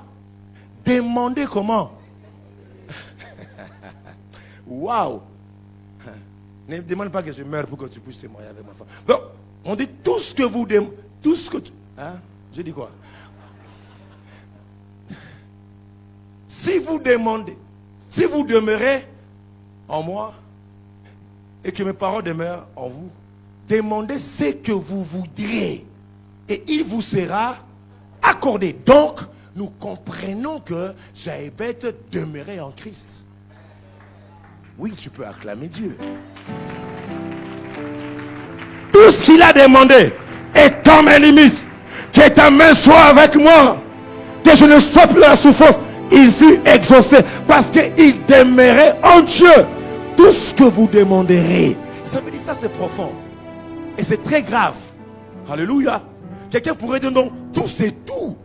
Demandez comment? Waouh! Ne me demande pas que je meure pour que tu puisses témoigner avec ma femme. Donc, on dit tout ce que vous demandez. Tout ce que tu... Hein? Je dis quoi? Si vous demandez, si vous demeurez en moi et que mes paroles demeurent en vous, demandez ce que vous voudriez et il vous sera accordé. Donc, nous comprenons que Jaébeth demeurait en Christ. Oui, tu peux acclamer Dieu. Tout ce qu'il a demandé étends mes limites, que ta main soit avec moi, que je ne sois plus dans la souffrance. Il fut exaucé parce qu'il demeurait en Dieu. Tout ce que vous demanderez. Ça veut dire ça, c'est profond. Et c'est très grave. Alléluia. Quelqu'un pourrait dire non, tout c'est tout.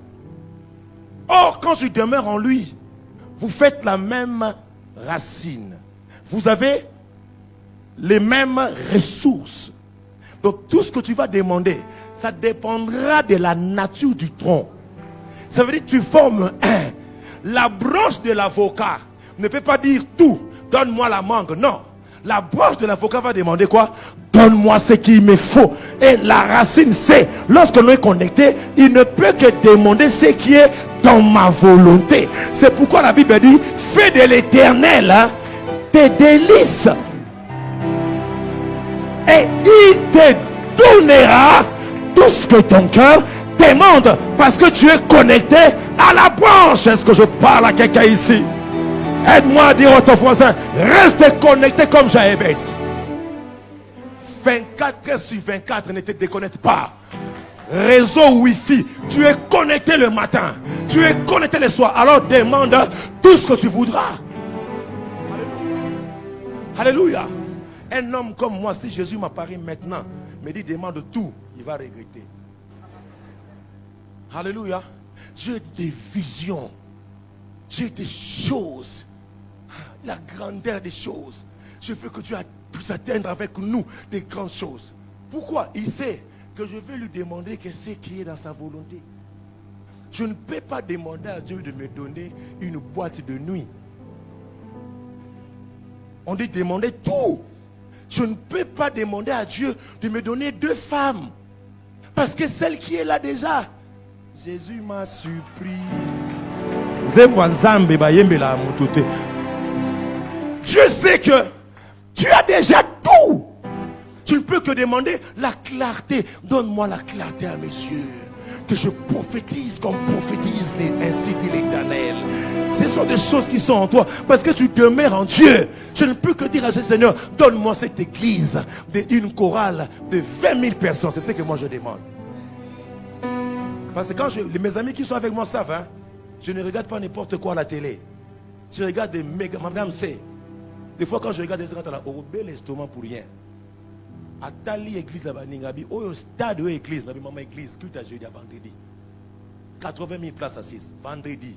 Or, quand je demeure en lui, vous faites la même racine. Vous avez les mêmes ressources. Donc tout ce que tu vas demander, ça dépendra de la nature du tronc. Ça veut dire que tu formes un. La branche de l'avocat ne peut pas dire tout. Donne-moi la mangue. Non. La branche de l'avocat va demander quoi? Donne-moi ce qu'il me faut. Et la racine, c'est, lorsque l'on est connecté, il ne peut que demander ce qui est dans ma volonté. C'est pourquoi la Bible dit, fais de l'Éternel tes délices. Et il te donnera tout ce que ton cœur demande, parce que tu es connecté à la branche. Est-ce que je parle à quelqu'un ici? Aide-moi à dire à ton voisin, reste connecté comme Jaébet. 24 heures sur 24, ne te déconnecte pas. Réseau Wi-Fi, tu es connecté le matin, tu es connecté le soir. Alors demande tout ce que tu voudras. Alléluia. Un homme comme moi, si Jésus m'apparaît maintenant, me dit demande tout, il va regretter. Alléluia. J'ai des visions, j'ai des choses, la grandeur des choses. Je veux que Dieu puisse atteindre avec nous des grandes choses. Pourquoi? Il sait que je vais lui demander qu'est-ce qui est dans sa volonté. Je ne peux pas demander à Dieu de me donner une boîte de nuit. On dit demander tout. Je ne peux pas demander à Dieu de me donner 2 femmes. Parce que celle qui est là déjà, Jésus m'a surpris. Dieu sait que tu as déjà tout. Tu ne peux que demander la clarté. Donne-moi la clarté à mes yeux. Que je prophétise comme prophétise ainsi dit l'Éternel. Ce sont des choses qui sont en toi. Parce que tu demeures en Dieu. Je ne peux que dire à ce Seigneur, donne-moi cette église d'une chorale de 20 000 personnes. C'est ce que moi je demande. Parce que quand mes amis qui sont avec moi savent, hein, je ne regarde pas n'importe quoi à la télé. Je regarde des méga. Madame sait. Des fois quand je regarde des gens à la bel estomac pour rien. À Tali église là-bas, Ningabi, au stade de l'église, maman église, culte à jeudi à vendredi. 80 000 places assises, vendredi.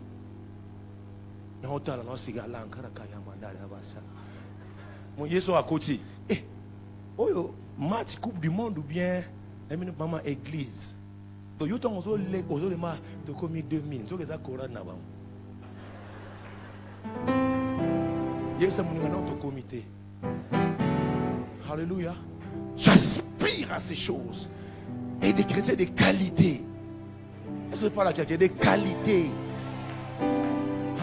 Et on t'a là, on s'y gala, on kara kaya mandala là-bas. Mon yeso à côté. Eh, oh match coupe du monde ou bien, maman église. Donc yo t'en ozo le ma de commis 2000, donc ça couronne là-bas. Hier c'est mon nom de comité. Alléluia. J'aspire à ces choses. Et des chrétiens de qualité. Est-ce que je parle à quelqu'un? Des qualités.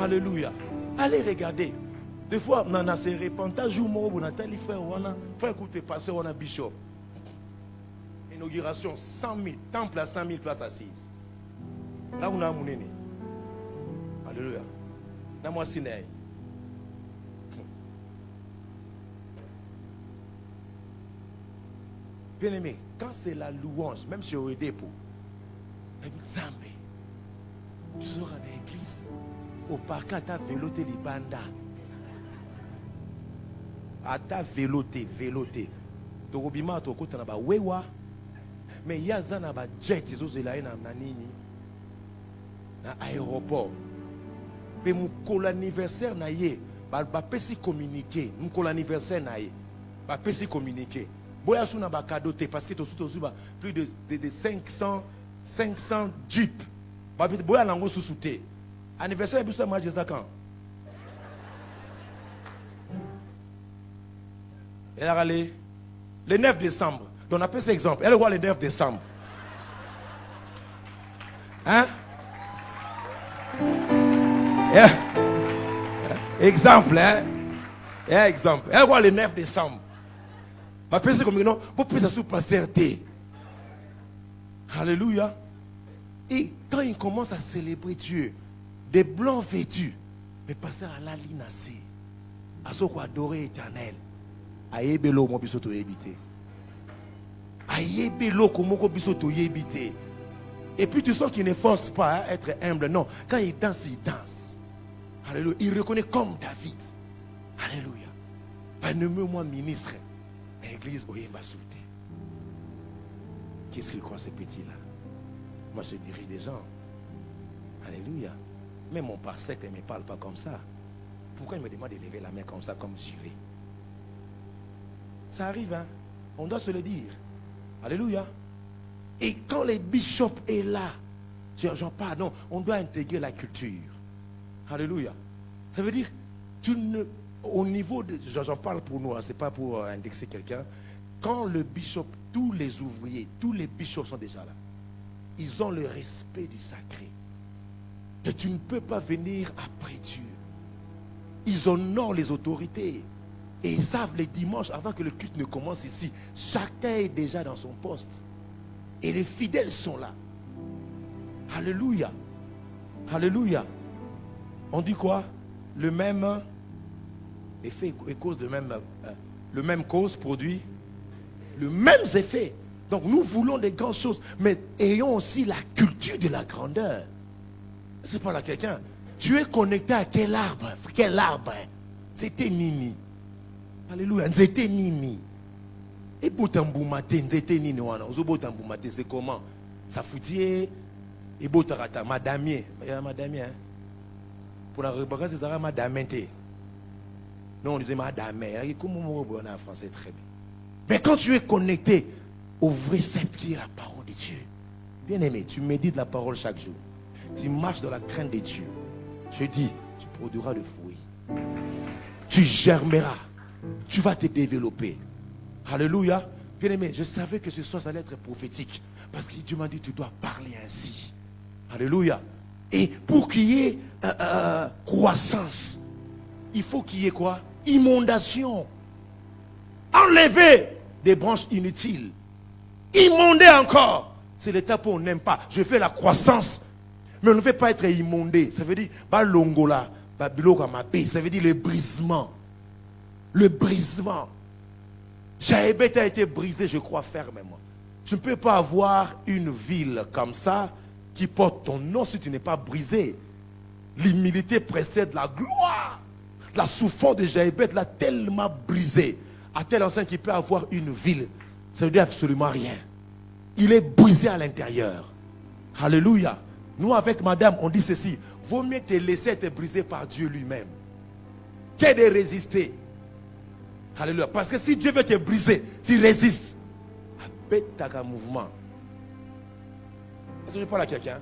Alléluia. Allez regarder. Des fois, on a ces repentage où on a tel frère, on a fait écouter passer, on a bishop. Inauguration 100 000, temple à 100 000 places assises. Là, on a mon aîné. Alléluia. Là, moi, c'est bien aimé, quand c'est la louange, même si on est dépôt, tu seras dans l'église, au parc, à ta véloté, les bandas. À ta véloté. Tu as tu côté na ba wewa, mais il y a zana ba jet, ils ont zélaé na nini, na aéroport. Mais mon l'anniversaire na ye, ba pesi communiquer, mon l'anniversaire na ye, ba pesi communiquer. Boya sou na ba cadeau te parce que tu as plus de 500 jeeps. Boya nango sous te. Anniversaire biso ma jesa quand. Elle a allé le 9 décembre. Donc on appelle cet exemple. Elle voit le 9 décembre. Hein? Yeah. Exemple, hein? Yeah, exemple. Elle voit le 9 décembre. Ma pensée comme non, pour plus sous passerté. Alléluia. Et quand il commence à célébrer Dieu, des blancs vêtus, mais passer à la linacée, à ce qu'on adorer éternel, à ebelo mon biso to ebité. Et puis tu sens qu'il ne force pas à être humble. Non, quand il danse, il danse. Alléluia. Il reconnaît comme David. Alléluia. Nommez-moi ministre. Église, oui, m'a sauté. Qu'est-ce qu'il croit ce petit-là? Moi, je dirige des gens. Alléluia. Mais mon parsec ne me parle pas comme ça. Pourquoi il me demande de lever la main comme ça, comme j'irai? Ça arrive, hein? On doit se le dire. Alléluia. Et quand les bishops est là, j'en parle, non, on doit intégrer la culture. Alléluia. Ça veut dire, au niveau de, j'en parle pour nous, hein, c'est pas pour indexer quelqu'un. Quand le bishop, tous les ouvriers, tous les bishops sont déjà là. Ils ont le respect du sacré. Que tu ne peux pas venir après Dieu. Ils honorent les autorités. Et ils savent les dimanches, avant que le culte ne commence ici, chacun est déjà dans son poste. Et les fidèles sont là. Alléluia. Alléluia. On dit quoi? Le même effet et cause de même... le même cause produit le même effet. Donc nous voulons des grandes choses, mais ayons aussi la culture de la grandeur. C'est pas là quelqu'un. Tu es connecté à quel arbre? Quel arbre? C'était Nini. Alléluia. C'était Nini. Et Botamboumate, c'était Nini. Botamboumate, c'est comment? Ça foutit. Et Botarata, madamier. Madamier, hein? Pour la rubrique, c'est ça, madamé. Non, on disait madamé. Comment on dit en français? Très bien. Mais quand tu es connecté au vrai sceptre qui est la parole de Dieu, bien aimé, tu médites la parole chaque jour. Tu marches dans la crainte de Dieu. Je dis, tu produiras le fruit. Tu germeras. Tu vas te développer. Alléluia. Bien aimé, je savais que ce soir ça allait être prophétique. Parce que Dieu m'a dit, tu dois parler ainsi. Alléluia. Et pour qu'il y ait croissance, il faut qu'il y ait quoi? Inondation. Enlever des branches inutiles. Immonder encore. C'est l'étape où on n'aime pas. Je fais la croissance. Mais on ne veut pas être immondé. Ça veut dire, l'ongola, ça veut dire le brisement. Le brisement. Jaébet a été brisé, je crois, fermement. Tu ne peux pas avoir une ville comme ça qui porte ton nom si tu n'es pas brisé. L'humilité précède la gloire. La souffrance de Jaébet l'a tellement brisé. À tel enseigne qu'il peut avoir une ville. Ça ne veut dire absolument rien. Il est brisé à l'intérieur. Alléluia. Nous, avec madame, on dit ceci. Vaut mieux te laisser être brisé par Dieu lui-même que de résister. Alléluia. Parce que si Dieu veut te briser, tu résistes. Abetaka mouvement. Est-ce que je parle à quelqu'un?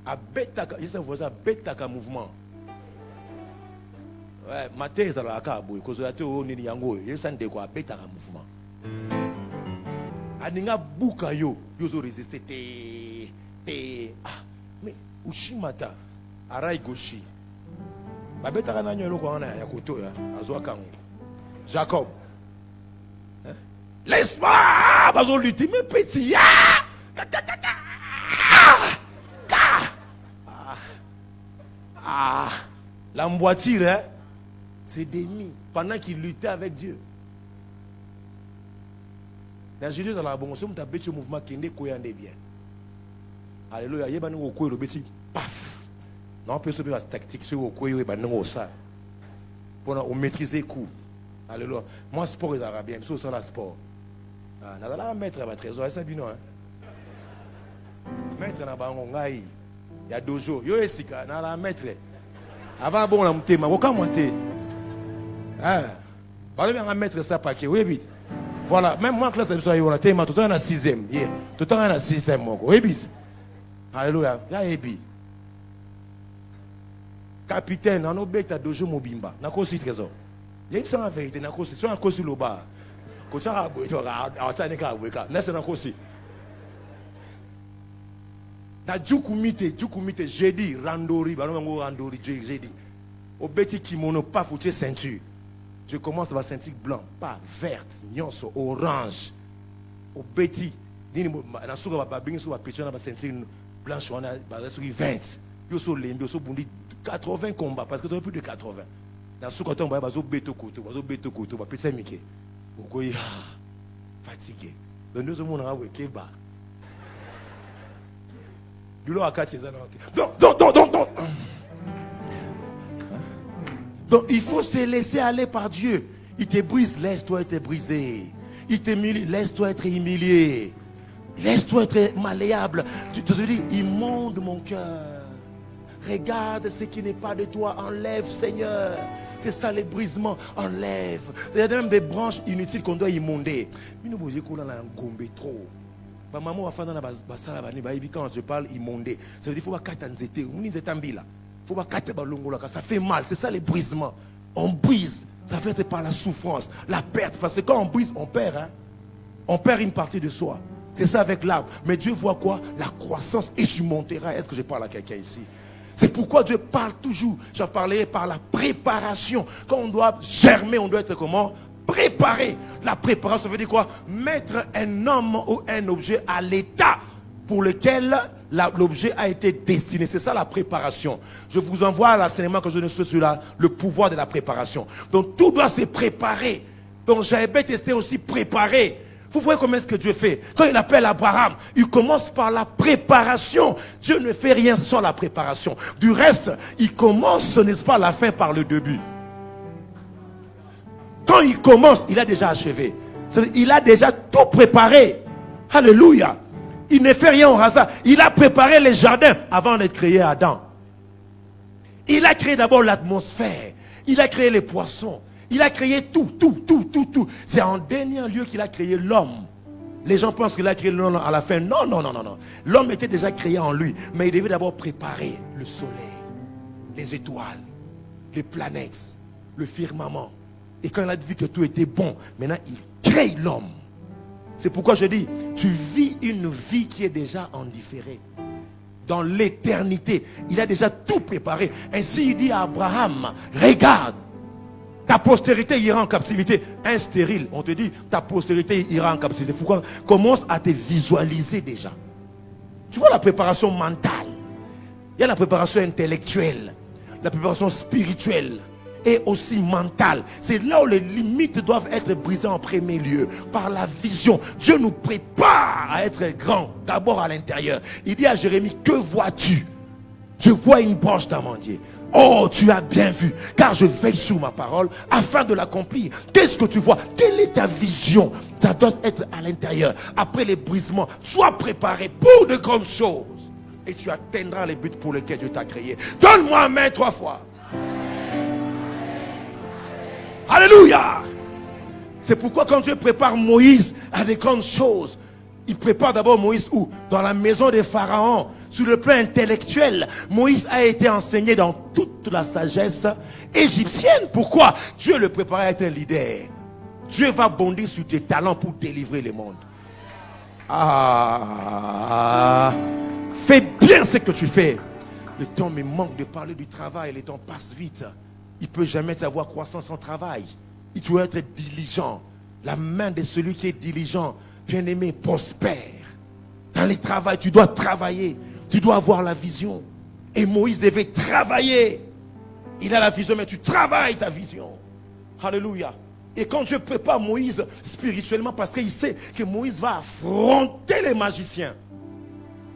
Abetaka, je sais voisin, abetaka mouvement. Ouais, matin, ça va à Kaboui, cause de la théorie, on est yango, il y a quoi, abetaka mouvement. Aninga bukayo, yozo résister, mais Ushimata, Arai Goshi, abetaka nanyo loko wana ya koto ya, azwa kango. Jacob. Laisse-moi, bazo lutter, mais petit, l'emboîture, hein, c'est demi pendant qu'il luttait avec Dieu. Dans Jésus dans la bonne somme, tu as bêté au mouvement qui n'est pas bien. Alléluia. Il y a un peu de bêtis. Paf. Non, on peut se faire la tactique sur le coin, pour maîtriser le coup. Alléluia. Moi, sport, ils arabes bien. Sur la sport. Nous allons mettre à trésor. C'est bien, hein? Mettre dans la il y a dojo. Yo, esika. Nous allons mettre. Avant, bon, on a monté. Mais on a monté. Ah. On va mettre ça paquet. Oui, vite. Voilà. Même moi, classe de soirée, on a téma. Tout le temps, on a 6e. Tout le temps, on a 6e. Oui, vite. Alléluia. Il y a Ebi. Capitaine, on a obéi à dojo Mobimba. N'a pas aussi trésor. Il y a une vérité, n'a pas aussi. Soit un coup sur le bas. Quand tu as un peu de temps, laisse un coup aussi. Na Djukumite, j'ai dit, Randori, Randori, j'ai dit. Au petit kimono, pas foutu ceinture. Je commence par la ceinture blanc, pas verte, nyonso, orange. Au petit, na souka ba bingi souka pétion na ba ceinture blanche, on a ba souki 20. Yo so lembi, yo so bundi 80 combats parce que tu as plus de 80. Na souka ton ba zo beto koto, ba pétion mike. Okoyi fatigué. Donc, il faut se laisser aller par Dieu. Il te brise, laisse-toi être brisé. Il t'humilie, laisse-toi être humilié. Laisse-toi être malléable. Tu te dis, immonde mon cœur. Regarde ce qui n'est pas de toi. Enlève, Seigneur. C'est ça les brisements. Enlève. Il y a même des branches inutiles qu'on doit immonder. Quand je parle immonder, ça veut dire qu'il faut pas ça fait mal. C'est ça les brisements. On brise. Ça fait être par la souffrance, la perte. Parce que quand on brise, on perd. Hein? On perd une partie de soi. C'est ça avec l'arbre. Mais Dieu voit quoi? La croissance. Et tu monteras. Est-ce que je parle à quelqu'un ici? C'est pourquoi Dieu parle toujours. J'en parlais par la préparation. Quand on doit germer, on doit être comment? Préparé. La préparation, ça veut dire quoi? Mettre un homme ou un objet à l'état pour lequel l'objet a été destiné. C'est ça la préparation. Je vous envoie à l'enseignement que je ne suis sur le pouvoir de la préparation. Donc tout doit se préparer. Donc j'avais testé aussi préparer. Vous voyez comment est-ce que Dieu fait? Quand il appelle Abraham, il commence par la préparation. Dieu ne fait rien sans la préparation. Du reste, il commence, n'est-ce pas, la fin par le début. Quand il commence, il a déjà achevé. Il a déjà tout préparé. Alléluia. Il ne fait rien au hasard. Il a préparé les jardins avant d'être créé Adam. Il a créé d'abord l'atmosphère. Il a créé les poissons. Il a créé tout. C'est en dernier lieu qu'il a créé l'homme. Les gens pensent qu'il a créé l'homme à la fin. Non. L'homme était déjà créé en lui. Mais il devait d'abord préparer le soleil, les étoiles, les planètes, le firmament. Et quand il a vu que tout était bon, maintenant il crée l'homme. C'est pourquoi je dis, tu vis une vie qui est déjà en différé. Dans l'éternité, il a déjà tout préparé. Ainsi il dit à Abraham, regarde, ta postérité ira en captivité. Un stérile, on te dit, ta postérité ira en captivité. Pourquoi? Commence à te visualiser déjà. Tu vois la préparation mentale. Il y a la préparation intellectuelle, la préparation spirituelle et aussi mentale. C'est là où les limites doivent être brisées en premier lieu par la vision. Dieu nous prépare à être grand d'abord à l'intérieur. Il dit à Jérémie, que vois-tu? Je vois une branche d'amandier. Oh, tu as bien vu, car je veille sur ma parole afin de l'accomplir. Qu'est-ce que tu vois? Quelle est ta vision? Ça doit être à l'intérieur. Après les brisements, sois préparé pour de grandes choses et tu atteindras les buts pour lesquels Dieu t'a créé. Donne-moi un main 3 fois. Alléluia. C'est pourquoi quand Dieu prépare Moïse à des grandes choses, il prépare d'abord Moïse où? Dans la maison des pharaons. Sur le plan intellectuel, Moïse a été enseigné dans toute la sagesse égyptienne. Pourquoi? Dieu le préparait à être un leader. Dieu va bondir sur tes talents pour délivrer le monde. Fais bien ce que tu fais. Le temps me manque de parler du travail. Le temps passe vite. Il ne peut jamais avoir croissance sans travail. Il doit être diligent. La main de celui qui est diligent, bien-aimé, prospère. Dans les travails, tu dois travailler. Tu dois avoir la vision. Et Moïse devait travailler. Il a la vision, mais tu travailles ta vision. Alléluia. Et quand Dieu prépare Moïse spirituellement, parce qu'il sait que Moïse va affronter les magiciens.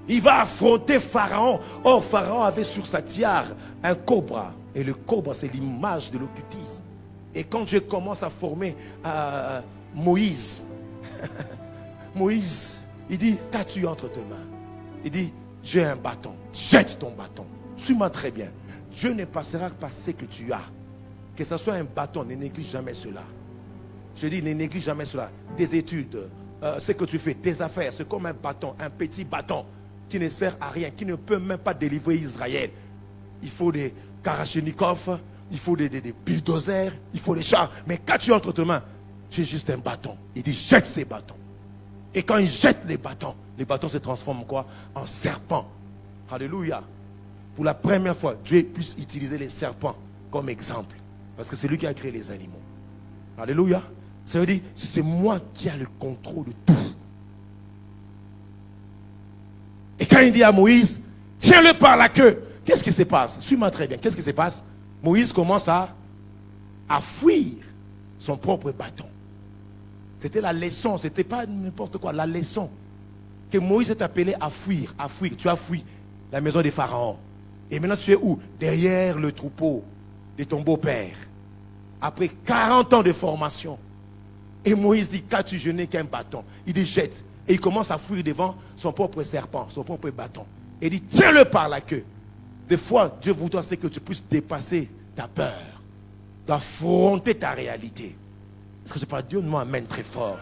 Il va affronter Pharaon. Or, Pharaon avait sur sa tiare un cobra. Et le cobra, c'est l'image de l'occultisme. Et quand Dieu commence à former Moïse, Moïse, il dit, qu'as-tu entre tes mains? Il dit, j'ai un bâton. Jette ton bâton. Suis-moi très bien. Dieu ne passera par ce que tu as. Que ce soit un bâton, ne néglige jamais cela. Je dis, ne néglige jamais cela. Tes études, ce que tu fais, tes affaires, c'est comme un bâton, un petit bâton qui ne sert à rien, qui ne peut même pas délivrer Israël. Il faut des Karachnikov, il faut des bulldozers, il faut des chars. Mais qu'as-tu entre tes mains? J'ai juste un bâton. Il dit, jette ces bâtons. Et quand il jette les bâtons se transforment en quoi? En serpents. Alléluia. Pour la première fois, Dieu puisse utiliser les serpents comme exemple. Parce que c'est lui qui a créé les animaux. Alléluia. Ça veut dire, c'est moi qui ai le contrôle de tout. Et quand il dit à Moïse, tiens-le par la queue. Qu'est-ce qui se passe? Suis-moi très bien. Qu'est-ce qui se passe? Moïse commence à fuir son propre bâton. C'était la leçon, c'était pas n'importe quoi, la leçon. Que Moïse est appelé à fuir, à fuir. Tu as fui la maison des pharaons. Et maintenant tu es où? Derrière le troupeau de ton beau-père. Après 40 ans de formation. Et Moïse dit, qu'as-tu jeûné qu'un bâton? Il dit, jette. Et il commence à fuir devant son propre serpent, son propre bâton. Et il dit, tiens-le par la queue. Des fois, Dieu voudra que tu puisses dépasser ta peur, d'affronter ta réalité. Est-ce que je parle? Dieu nous amène très fort.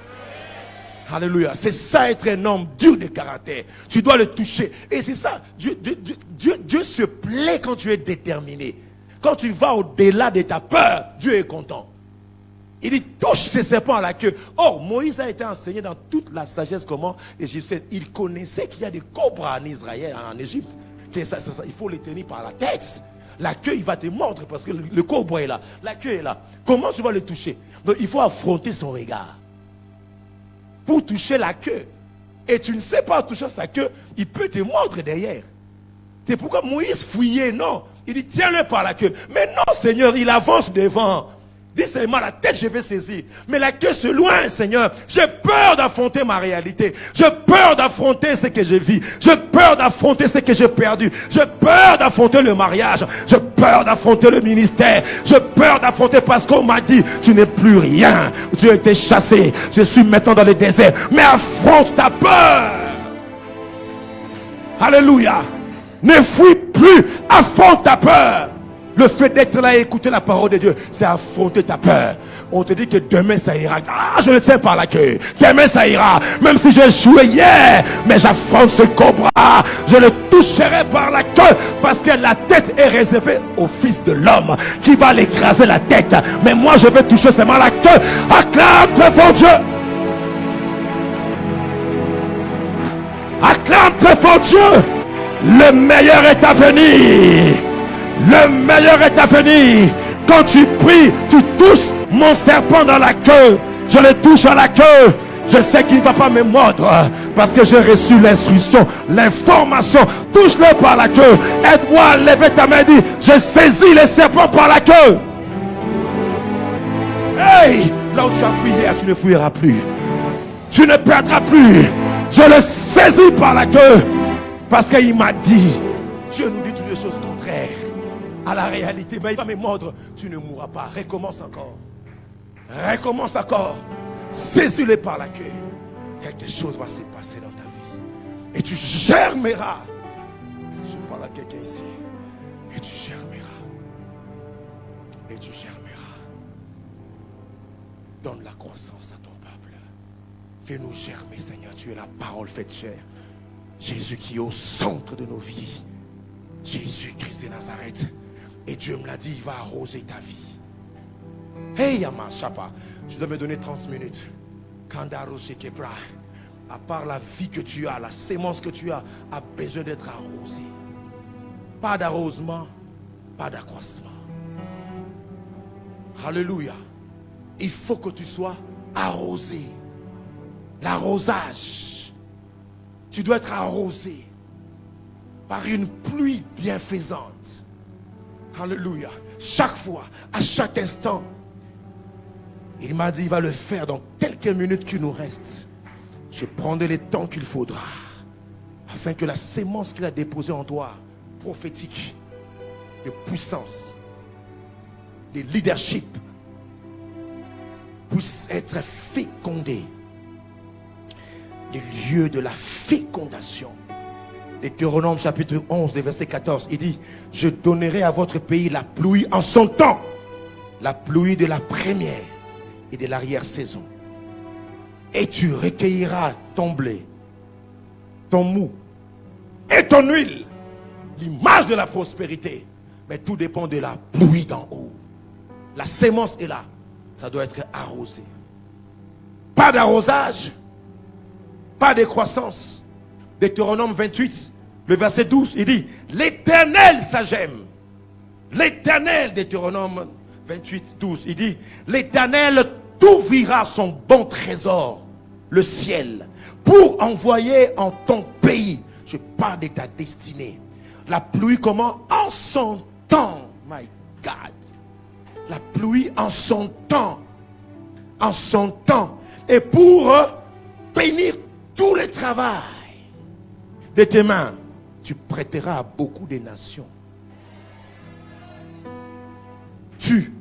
Alléluia. C'est ça être un homme dur de caractère. Tu dois le toucher. Et c'est ça. Dieu se plaît quand tu es déterminé. Quand tu vas au-delà de ta peur, Dieu est content. Il dit, touche ces serpents à la queue. Or, Moïse a été enseigné dans toute la sagesse comment égyptienne. Il connaissait qu'il y a des cobras en Israël, en Égypte. Il faut les tenir par la tête. La queue, il va te mordre parce que le cobra est là. La queue est là. Comment tu vas le toucher? Donc, il faut affronter son regard pour toucher la queue. Et tu ne sais pas toucher sa queue, il peut te mordre derrière. C'est pourquoi Moïse fouillait, non. Il dit, tiens-le par la queue. Mais non, Seigneur, il avance devant. Dis seulement la tête, je vais saisir. Mais la queue, c'est loin, Seigneur. J'ai peur d'affronter ma réalité. J'ai peur d'affronter ce que je vis. J'ai peur d'affronter ce que j'ai perdu. J'ai peur d'affronter le mariage. J'ai peur d'affronter le ministère. J'ai peur d'affronter parce qu'on m'a dit, tu n'es plus rien. Tu as été chassé. Je suis maintenant dans le désert. Mais affronte ta peur. Alléluia. Ne fuis plus. Affronte ta peur. Le fait d'être là et écouter la parole de Dieu, c'est affronter ta peur. On te dit que demain ça ira. Ah, je le tiens par la queue. Demain ça ira. Même si j'ai échoué hier, mais j'affronte ce cobra. Je le toucherai par la queue. Parce que la tête est réservée au Fils de l'homme qui va l'écraser la tête. Mais moi je vais toucher seulement la queue. Acclame très fort Dieu. Acclame très fort Dieu. Le meilleur est à venir. Le meilleur est à venir. Quand tu pries, tu touches mon serpent dans la queue. Je le touche à la queue. Je sais qu'il ne va pas me mordre parce que j'ai reçu l'instruction, l'information. Touche-le par la queue. Aide-moi à lever ta main. Dis, je saisis le serpent par la queue. Hey, là où tu as fui hier, tu ne fuiras plus. Tu ne perdras plus. Je le saisis par la queue parce qu'il m'a dit. Dieu nous dit toutes les choses contraires à la réalité, mais il va me mordre. Tu ne mourras pas. Recommence encore. Recommence encore. Saisis-le par la queue. Quelque chose va se passer dans ta vie. Et tu germeras. Est-ce que je parle à quelqu'un ici? Et tu germeras. Et tu germeras. Donne la croissance à ton peuple. Fais-nous germer, Seigneur. Tu es la parole faite chair. Jésus qui est au centre de nos vies. Jésus-Christ de Nazareth. Et Dieu me l'a dit, il va arroser ta vie. Hey Yama Chapa, tu dois me donner 30 minutes. À part la vie que tu as, la sémence que tu as, a besoin d'être arrosée. Pas d'arrosement, pas d'accroissement. Alléluia. Il faut que tu sois arrosé. L'arrosage. Tu dois être arrosé par une pluie bienfaisante. Alléluia. Chaque fois, à chaque instant. Il m'a dit, il va le faire dans quelques minutes qui nous restent. Je prendrai le temps qu'il faudra. Afin que la sémence qu'il a déposée en toi, prophétique, de puissance, de leadership, puisse être fécondée. Le lieu de la fécondation. Deutéronome chapitre 11, verset 14, il dit, je donnerai à votre pays la pluie en son temps, la pluie de la première et de l'arrière-saison. Et tu recueilleras ton blé, ton mou et ton huile, l'image de la prospérité. Mais tout dépend de la pluie d'en haut. La sémence est là, ça doit être arrosé. Pas d'arrosage, pas de croissance. Deutéronome 28, le verset 12, il dit, l'Éternel, ça j'aime. L'Éternel, Deutéronome 28, 12, il dit, l'Éternel t'ouvrira son bon trésor, le ciel, pour envoyer en ton pays. Je parle de ta destinée. La pluie comment? En son temps. My God. La pluie en son temps. En son temps. Et pour bénir tout le travail de tes mains, tu prêteras à beaucoup de nations. Tu,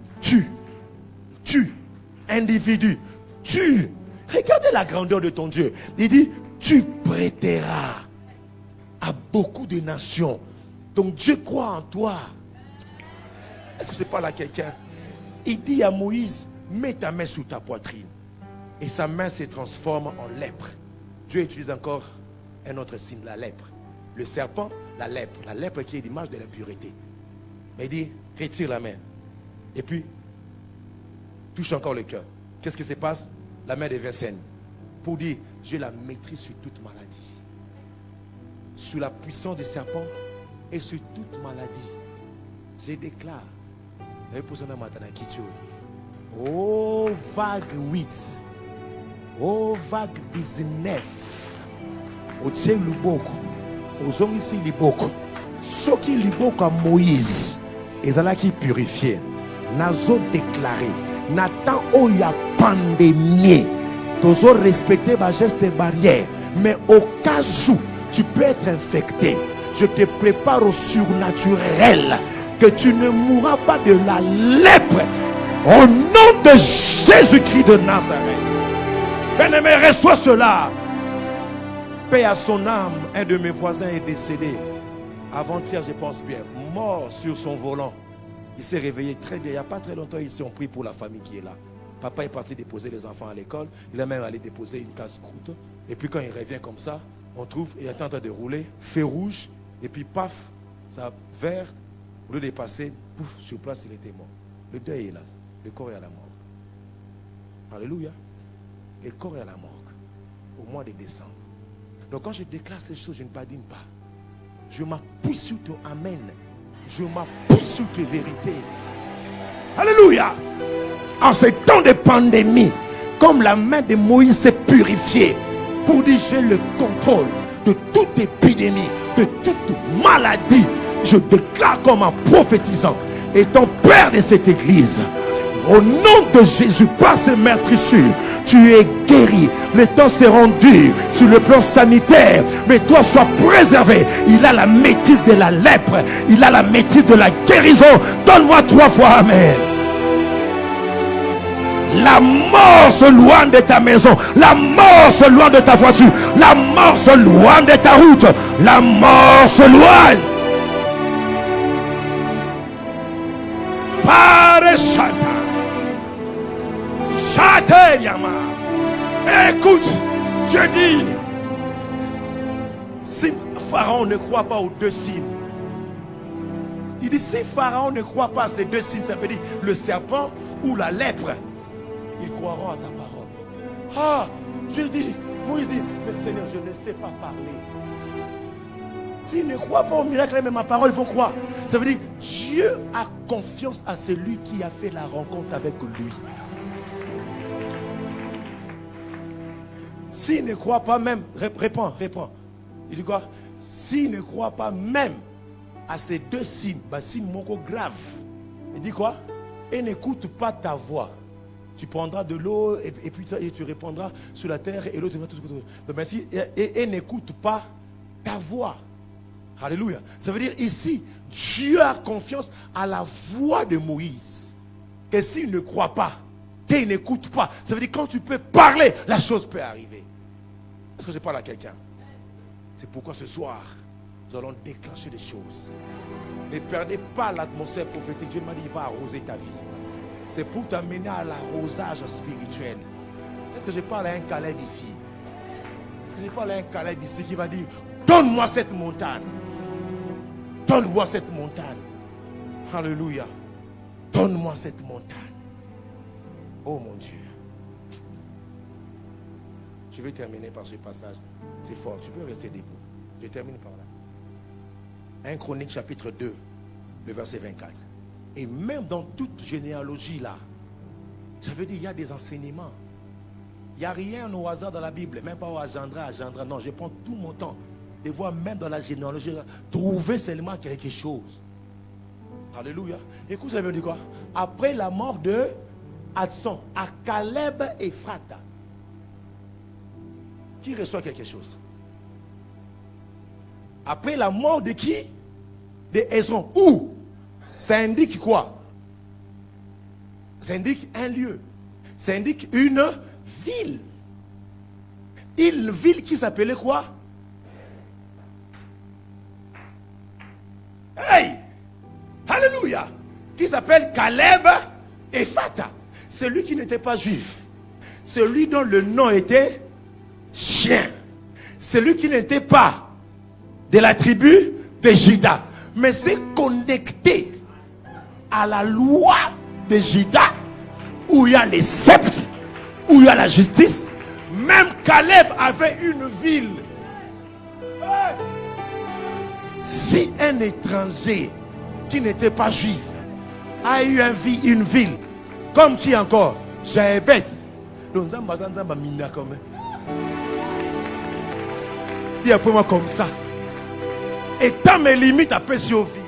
individu, tu. Regardez la grandeur de ton Dieu. Il dit, tu prêteras à beaucoup de nations. Donc Dieu croit en toi. Est-ce que c'est pas là quelqu'un? Il dit à Moïse, mets ta main sous ta poitrine. Et sa main se transforme en lèpre. Dieu utilise encore un autre signe, la lèpre. Le serpent, la lèpre. La lèpre qui est l'image de la pureté. Mais il dit, retire la main. Et puis, touche encore le cœur. Qu'est-ce qui se passe? La main devient saine. Pour dire, j'ai la maîtrise sur toute maladie. Sous la puissance du serpent et sur toute maladie. Je déclare. Oh, vague 8. Oh, vague 19. Otie Luboko. Ozongisi Liboko. Soki Liboko à Moïse. Ezala qui purifié. Nazo déclaré. Nathan Oya pandémie. Tozo respecter ma geste barrière. Mais au cas où tu peux être infecté, je te prépare au surnaturel. Que tu ne mourras pas de la lèpre. Au nom de Jésus-Christ de Nazareth. Bien-aimé, reçois cela. Paix à son âme. Un de mes voisins est décédé. Avant-hier, je pense bien. Mort sur son volant. Il s'est réveillé très bien. Il n'y a pas très longtemps, ils ont pris pour la famille qui est là. Papa est parti déposer les enfants à l'école. Il est même allé déposer une casse-croûte. Et puis quand il revient comme ça, on trouve, il est en train de rouler, feu rouge. Et puis paf, ça vert. Au lieu de passer, pouf, sur place, il était mort. Le deuil est là. Le corps est à la mort. Alléluia. Le corps est à la mort. Au mois de décembre. Donc quand je déclare ces choses, je ne badine pas. Je m'appuie sur ton amen. Je m'appuie sur tes vérités. Alléluia. En ces temps de pandémie, comme la main de Moïse s'est purifiée pour dire j'ai le contrôle de toute épidémie, de toute maladie, je déclare comme en prophétisant, étant père de cette église, au nom de Jésus, par ces meurtrissures, tu es guéri. Le temps s'est rendu sur le plan sanitaire, mais toi sois préservé. Il a la maîtrise de la lèpre, il a la maîtrise de la guérison. Donne-moi 3 fois amen. La mort se loin de ta maison, la mort se loin de ta voiture, la mort se loin de ta route, la mort se loin. Pare Chata. Écoute, Dieu dit, si Pharaon ne croit pas aux 2 signes, il dit si Pharaon ne croit pas à ces 2 signes, ça veut dire le serpent ou la lèpre, ils croiront à ta parole. Ah, Dieu dit, Moïse dit, mais Seigneur, je ne sais pas parler. S'ils ne croient pas au miracle, même ma parole, ils vont croire. Ça veut dire, Dieu a confiance à celui qui a fait la rencontre avec lui. S'il ne croit pas même, réponds. Il dit quoi? S'il ne croit pas même à ces 2 signes, signe moko grave. Il dit quoi? Et n'écoute pas ta voix. Tu prendras de l'eau et puis tu répondras sur la terre et l'eau te va tout. Et n'écoute pas ta voix. Alléluia. Ça veut dire ici, Dieu a confiance à la voix de Moïse. Et s'il ne croit pas, qu'il n'écoute pas, ça veut dire quand tu peux parler, la chose peut arriver. Est-ce que je parle à quelqu'un? C'est pourquoi ce soir, nous allons déclencher des choses. Ne perdez pas l'atmosphère prophétique. Dieu m'a dit, il va arroser ta vie. C'est pour t'amener à l'arrosage spirituel. Est-ce que je parle à un Caleb ici? Est-ce que je parle à un Caleb ici qui va dire, donne-moi cette montagne. Donne-moi cette montagne. Alléluia. Donne-moi cette montagne. Oh mon Dieu. Je vais terminer par ce passage. C'est fort. Tu peux rester debout. Je termine par là. 1 Chronique chapitre 2, le verset 24. Et même dans toute généalogie là, ça veut dire il y a des enseignements. Il n'y a rien au hasard dans la Bible. Même pas au agenda. Non, je prends tout mon temps de voir même dans la généalogie, trouver seulement quelque chose. Alléluia. Écoute, ça veut dire quoi? Après la mort de Adson, à Caleb et Phrata, qui reçoit quelque chose. Après la mort de qui? De Hésron. Où? Ça indique quoi? Ça indique un lieu. Ça indique une ville. Une ville qui s'appelait quoi? Hey! Alléluia! Qui s'appelle Caleb Ephrata. Celui qui n'était pas juif. Celui dont le nom était chien. Celui qui n'était pas de la tribu de Juda. Mais c'est connecté à la loi de Juda, où il y a les sceptres, où il y a la justice. Même Caleb avait une ville. Si un étranger qui n'était pas juif a eu une ville, comme qui encore? Jaébet. Donc, dis après moi comme ça. Et tant mes limites à pécher au vie.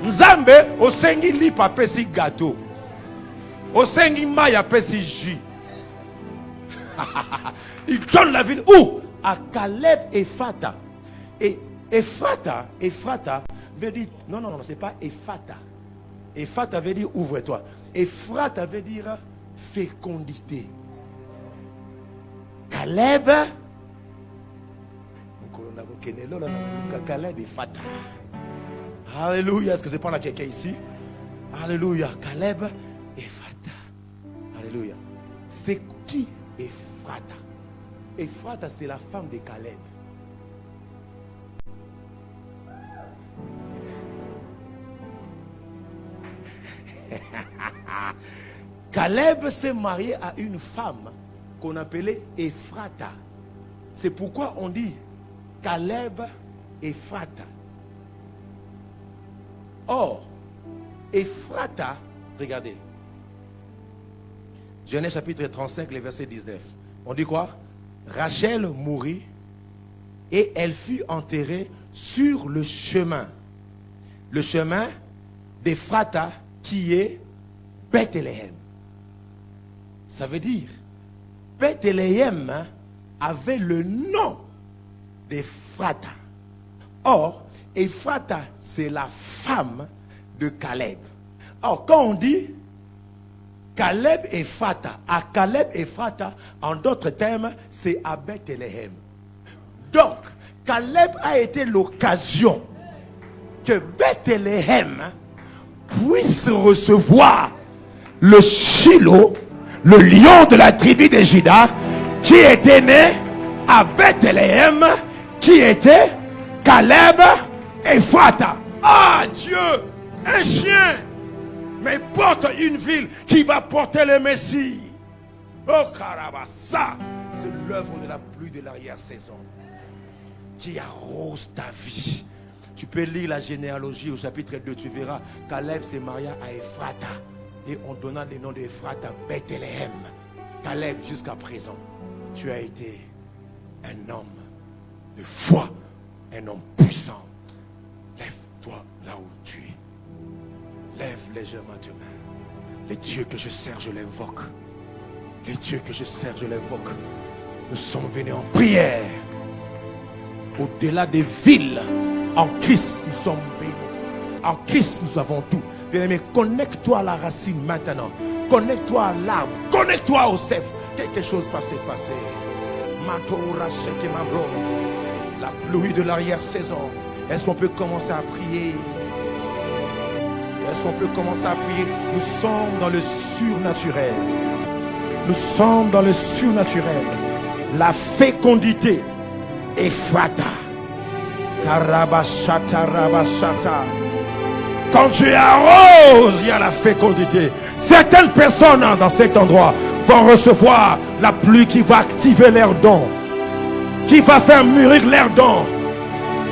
Nzambe au sengi lip à pécher gâteau. Au sengi maille à pécher jus. Il donne la ville où? À Caleb Ephrata. Et Ephrata veut dire, non, c'est pas Ephrata. Ephrata veut dire ouvre-toi. Ephrata veut dire fécondité. Caleb Ephrata. Alléluia. Est-ce que je parle à quelqu'un ici? Alléluia. Caleb Ephrata. Alléluia. C'est qui Ephrata? Ephrata, c'est la femme de Caleb. Caleb s'est marié à une femme qu'on appelait Ephrata. C'est pourquoi on dit Caleb Ephrata. Or, Ephrata, regardez. Genèse chapitre 35, le verset 19. On dit quoi? Rachel mourut et elle fut enterrée sur le chemin. Le chemin d'Ephrata qui est Bethléem. Ça veut dire, Bethléem avait le nom d'Ephrata. Or, Ephrata, c'est la femme de Caleb. Or, quand on dit Caleb Ephrata, à Caleb Ephrata, en d'autres termes, c'est à Bethléem. Donc, Caleb a été l'occasion que Bethléem puisse recevoir le Shiloh, le lion de la tribu de Juda, qui était né à Bethléem, qui était Caleb Ephrata. Ah Dieu, un chien, mais porte une ville qui va porter le Messie. Oh Karabassa, c'est l'œuvre de la pluie de l'arrière-saison qui arrose ta vie. Tu peux lire la généalogie au chapitre 2, tu verras. Caleb s'est marié à Ephrata. Et on donna le nom d'Ephrata à Bethléem. Caleb, jusqu'à présent, tu as été un homme de foi, un homme puissant. Lève-toi là où tu es. Lève légèrement tes mains. Les dieux que je sers, je l'invoque. Les dieux que je sers, je l'invoque. Nous sommes venus en prière. Au-delà des villes, en Christ, nous sommes bénis. En Christ, nous avons tout. Bien-aimé, connecte-toi à la racine maintenant. Connecte-toi à l'arbre. Connecte-toi au cèpe. Quelque chose passé. La pluie de l'arrière-saison. Est-ce qu'on peut commencer à prier? Est-ce qu'on peut commencer à prier? Nous sommes dans le surnaturel. Nous sommes dans le surnaturel. La fécondité. Ephrata. Karabashata, rabashata. Quand tu arroses, il y a la fécondité. Certaines personnes dans cet endroit vont recevoir la pluie qui va activer leurs dons, qui va faire mûrir leurs dons.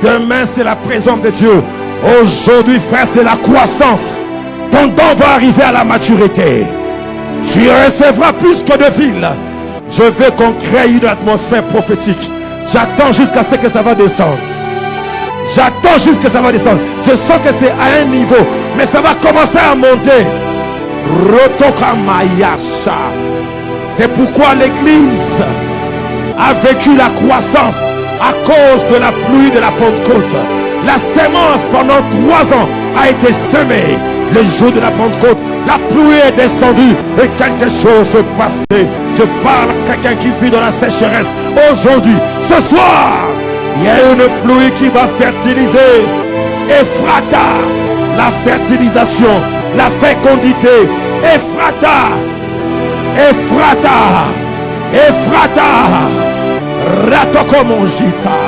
Demain, c'est la présence de Dieu. Aujourd'hui, frère, c'est la croissance. Ton don va arriver à la maturité. Tu recevras plus que de villes. Je veux qu'on crée une atmosphère prophétique. J'attends jusqu'à ce que ça va descendre. J'attends juste que ça va descendre. Je sens que c'est à un niveau, mais ça va commencer à monter. C'est pourquoi l'église a vécu la croissance à cause de la pluie de la Pentecôte. La sémence pendant 3 ans a été semée. Le jour de la Pentecôte, la pluie est descendue et quelque chose s'est passé. Je parle à quelqu'un qui vit dans la sécheresse. Aujourd'hui, ce soir, il y a une pluie qui va fertiliser. Ephrata, la fertilisation, la fécondité. Ephrata, Ephrata, Ephrata, Ratokomonjita,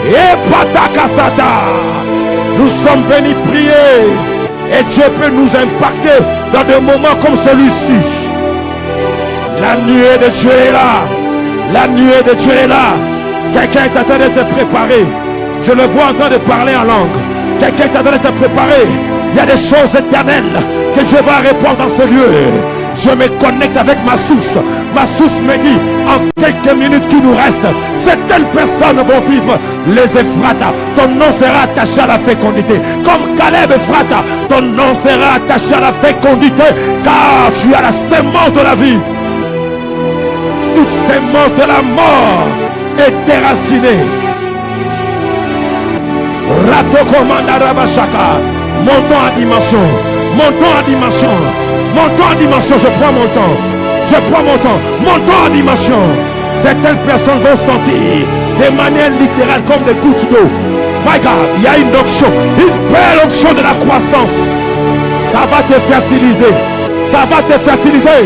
Epatakasata. Nous sommes venus prier et Dieu peut nous impacter dans des moments comme celui-ci. La nuée de Dieu est là. La nuée de Dieu est là. Quelqu'un est en train de te préparer. Je le vois en train de parler en langue. Quelqu'un est en train de te préparer. Il y a des choses éternelles que Dieu va répondre dans ce lieu. Je me connecte avec ma source. Ma source me dit, en quelques minutes qui nous restent, certaines personnes vont vivre les Ephrata. Ton nom sera attaché à la fécondité. Comme Caleb Ephrata, ton nom sera attaché à la fécondité, car tu as la sémence de la vie. Toute sémence de la mort est déracinée. Ratokomandarabashaka. Montons en dimension. Montons en dimension. Montons en dimension. Je prends mon temps. Je prends mon temps. Montons en dimension. Certaines personnes vont sentir de manière littérale comme des gouttes d'eau. My God, il y a une onction. Une belle onction de la croissance. Ça va te fertiliser. Ça va te fertiliser.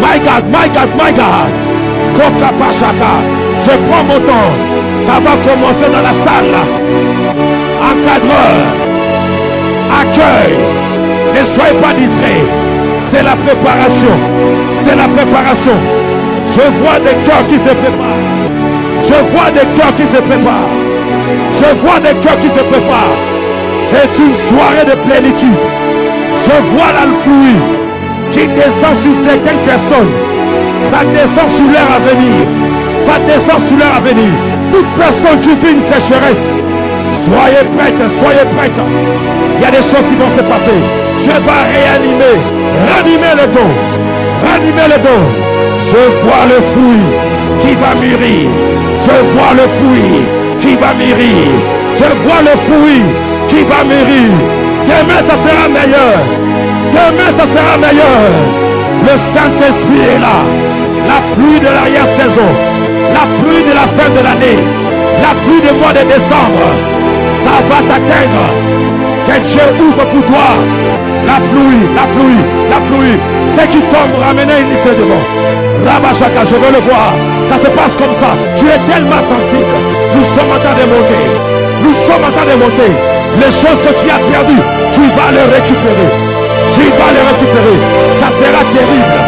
My God, my God, my God. Koka Pachaka. Je prends mon temps. Ça va commencer dans la salle. Encadreur. Accueil. Ne soyez pas distraits. C'est la préparation. C'est la préparation. Je vois des cœurs qui se préparent. Je vois des cœurs qui se préparent. Je vois des cœurs qui se préparent. C'est une soirée de plénitude. Je vois la pluie qui descend sur certaines personnes. Ça descend sur leur avenir. Ça descend sur leur avenir. Toute personne qui vit une sécheresse, soyez prête, soyez prête. Il y a des choses qui vont se passer. Je vais réanimer, ranimer le don, ranimer le don. Je vois le fruit qui va mûrir. Je vois le fruit qui va mûrir. Je vois le fruit qui va mûrir. Demain ça sera meilleur. Demain ça sera meilleur. Le Saint-Esprit est là. La pluie de l'arrière-saison, la pluie de la fin de l'année, la pluie du mois de décembre, ça va t'atteindre. Que Dieu ouvre pour toi la pluie, la pluie, la pluie. Ce qui tombe, ramenez une liste devant. Rabashaka, je veux le voir. Ça se passe comme ça. Tu es tellement sensible. Nous sommes en train de monter. Nous sommes en train de monter. Les choses que tu as perdues, tu vas les récupérer. Tu vas les récupérer. Ça sera terrible.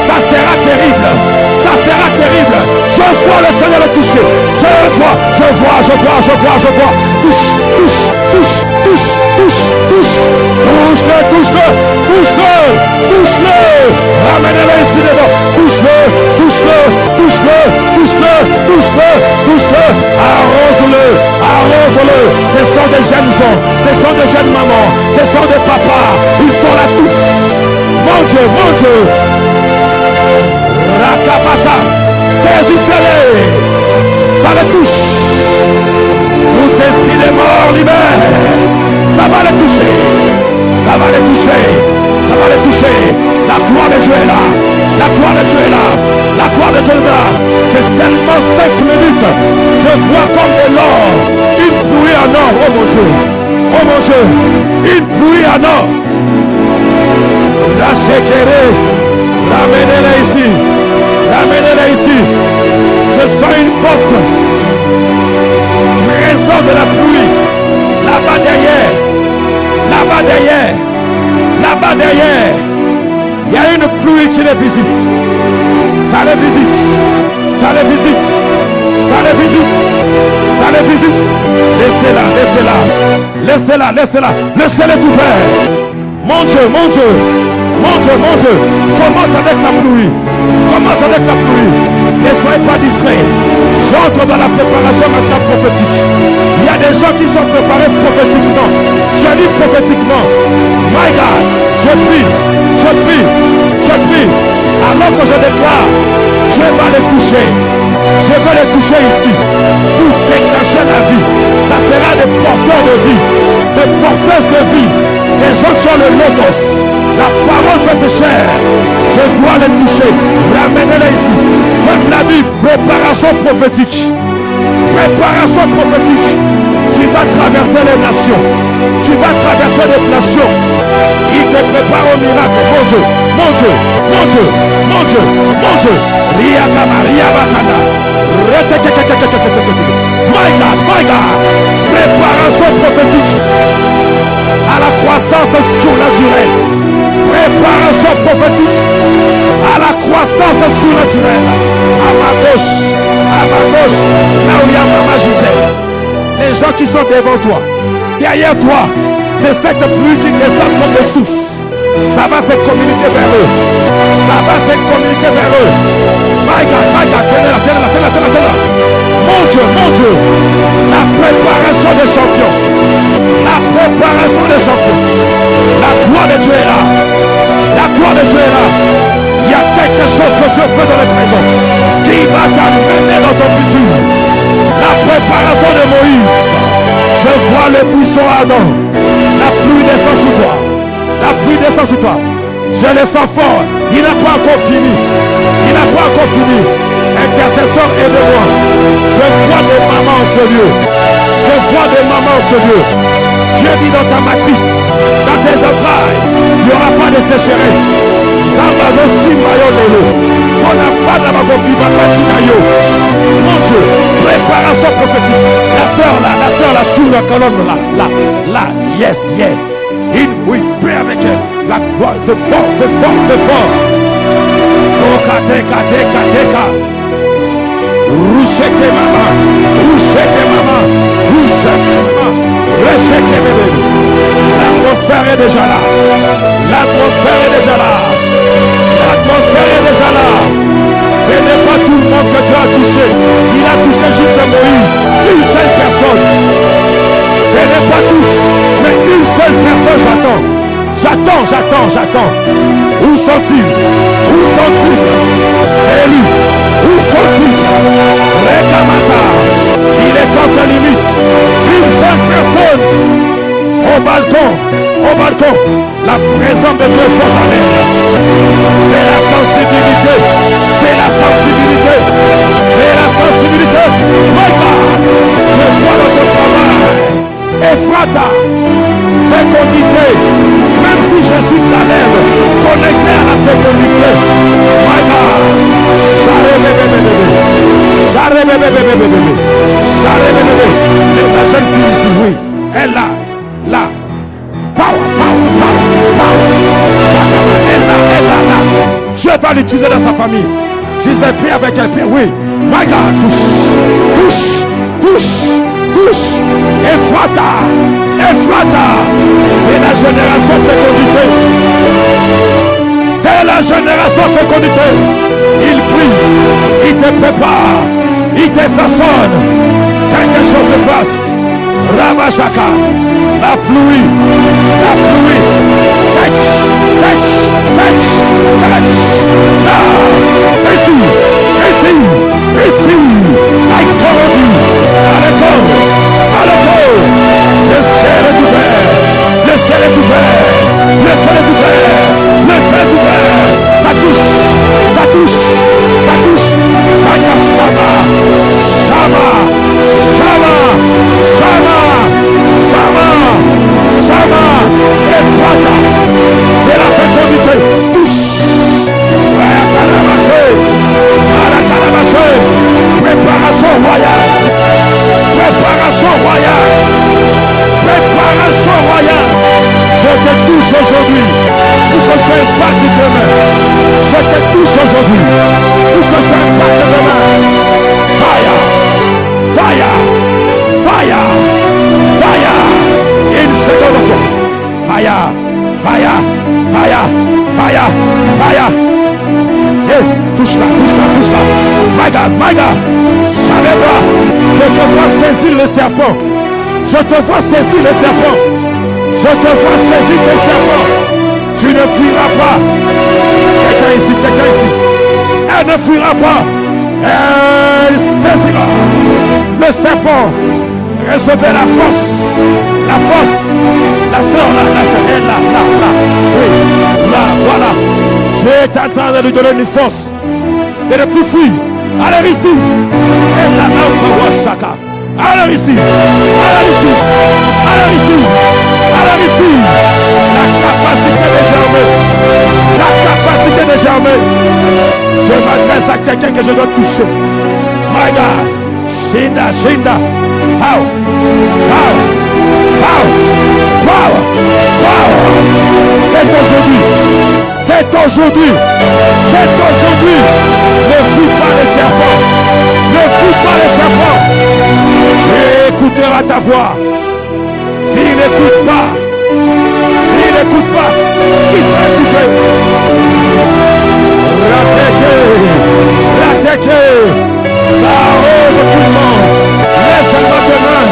Ça sera terrible. Ça sera terrible. Je vois le Seigneur le toucher. Je vois, je vois, je vois, je vois, je vois. Touche, touche, touche, touche, touche, touche. Touche-le, touche-le, touche-le, touche-le. Ramène-le ici devant. Touche-le, touche-le, touche-le, touche-le, touche-le, touche-le. Arrose-le, arrose-le. Ce sont des jeunes gens. Ce sont des jeunes mamans. Ce sont des papas. Ils sont là tous. Mon Dieu, mon Dieu. Rakabasha, saisissez-les. Ça les touche. Tout esprit de mort libère. Ça va les toucher. Ça va les toucher. Ça va les toucher. La gloire de Dieu est là. La gloire de Dieu est là. La gloire de Dieu est là. C'est seulement 5 minutes. Je vois comme de l'or. Une pluie en or. Oh mon Dieu. Oh mon Dieu. Une pluie en or. Rachetez-les. Ramenez-les ici. Ramenez-les ici. Je sens une forte présence de la pluie. Là-bas derrière. Là-bas derrière. Là-bas derrière. Il y a une pluie qui les visite. Ça les visite. Ça les visite. Ça les visite. Ça les visite. Laissez-la, laissez-la. Laissez-la, laissez-la. Laissez-les tout faire. Mon Dieu, mon Dieu. Mon Dieu, mon Dieu. Commence avec la pluie. Commence avec la pluie. Ne soyez pas distraits. J'entre dans la préparation maintenant prophétique. Il y a des gens qui sont préparés prophétiquement. Je dis prophétiquement. My God, je prie, je prie, je prie. Alors que je déclare, Dieu va les toucher. Je veux les toucher ici pour déclencher la vie. Ça sera des porteurs de vie, des porteuses de vie, des gens qui ont le logos, la parole faite chair. Je dois les toucher. Ramenez-les ici. Comme l'a dit, préparation prophétique. Préparation prophétique. Tu vas traverser les nations. Tu vas traverser les nations. Il te prépare au miracle. Mon Dieu, mon Dieu, mon Dieu, mon Dieu, mon Dieu. Riakama, Riabakana. My God, my God. Préparation prophétique à la croissance surnaturelle. Préparation prophétique à la croissance surnaturelle. À ma gauche, là où il y a Maman Gisèle. Les gens qui sont devant toi, derrière toi, c'est cette pluie qui descend comme des sources. Ça va se communiquer vers eux. Ça va se communiquer vers eux. My God, tenez-la. Mon Dieu, la préparation des champions. La préparation des champions. La gloire de Dieu est là. La gloire de Dieu est là. Il y a quelque chose que Dieu fait dans le présent qui va t'amener dans ton futur. La préparation de Moïse. Je vois le buisson ardent. La pluie descend sur toi. La pluie descend sur toi. Je le sens fort. Il n'a pas encore fini. Il n'a pas encore fini. Intercesseur, aide-moi. Je vois des mamans en ce lieu. Je vois des mamans en ce lieu. Dieu dit dans ta matrice, dans tes entrailles, il n'y aura pas de sécheresse. Mon Dieu, préparation prophétique. La sœur là, sur la colonne là, yes. Oui, prie avec elle. La gloire, c'est fort. Oh, kateka. Roucheke maman. Recheke bébé. L'atmosphère est déjà là. Ce n'est pas tout le monde que Dieu a touché. Il a touché juste Moïse. Une seule personne. Ce n'est pas tous, mais une seule personne. J'attends. Où sont-ils? C'est lui. Où sont-ils? Rekamasa. Il est dans ta limite. Une seule personne. Au balcon. La présence de Dieu est forte en elle. C'est la sensibilité. My God. Je vois notre travail. Ephrata. Fécondité. Même si je suis Caleb, connecté à la fécondité. My God. La jeune fille ici, oui. Elle là. Power. Elle là. Dieu va l'utiliser dans sa famille. Je les ai pris avec un pied, oui. My God, touche. Ephrata. C'est la génération fécondité. Il brise, il te prépare, il te façonne. Quelque chose se passe. Ramachaka, la pluie. Ici. I told you. Allez, le ciel est ouvert. Ça touche. Shama. Ephrata. C'est la fécondité. Touche. Préparation royale. Je te touche aujourd'hui pour que tu impactes demain. Je te touche aujourd'hui pour que tu impactes demain. Fire. Une seconde fois. Fire. Hey, touche-la. My God. Chalébra. Je te vois saisir le serpent. Tu ne fuiras pas. Quelqu'un ici. Elle ne fuira pas. Elle serpent. Recevez la force. La force. La sœur, là, elle, là. Oui, là, voilà. Dieu est en train de lui donner une force. De ne plus fuir. Allez ici. Elle, là, chaka. Allez ici. Allez ici. Allez ici. Allez ici. La capacité de germer. La capacité de germer. Je m'adresse à quelqu'un que je dois toucher. My God. Shinda. How? C'est aujourd'hui. Ne fuis pas les serpents. J'écouterai ta voix. S'il n'écoute pas, il va écouter. L'attaquer. Ça arrose tout le monde. Laisse-moi demain.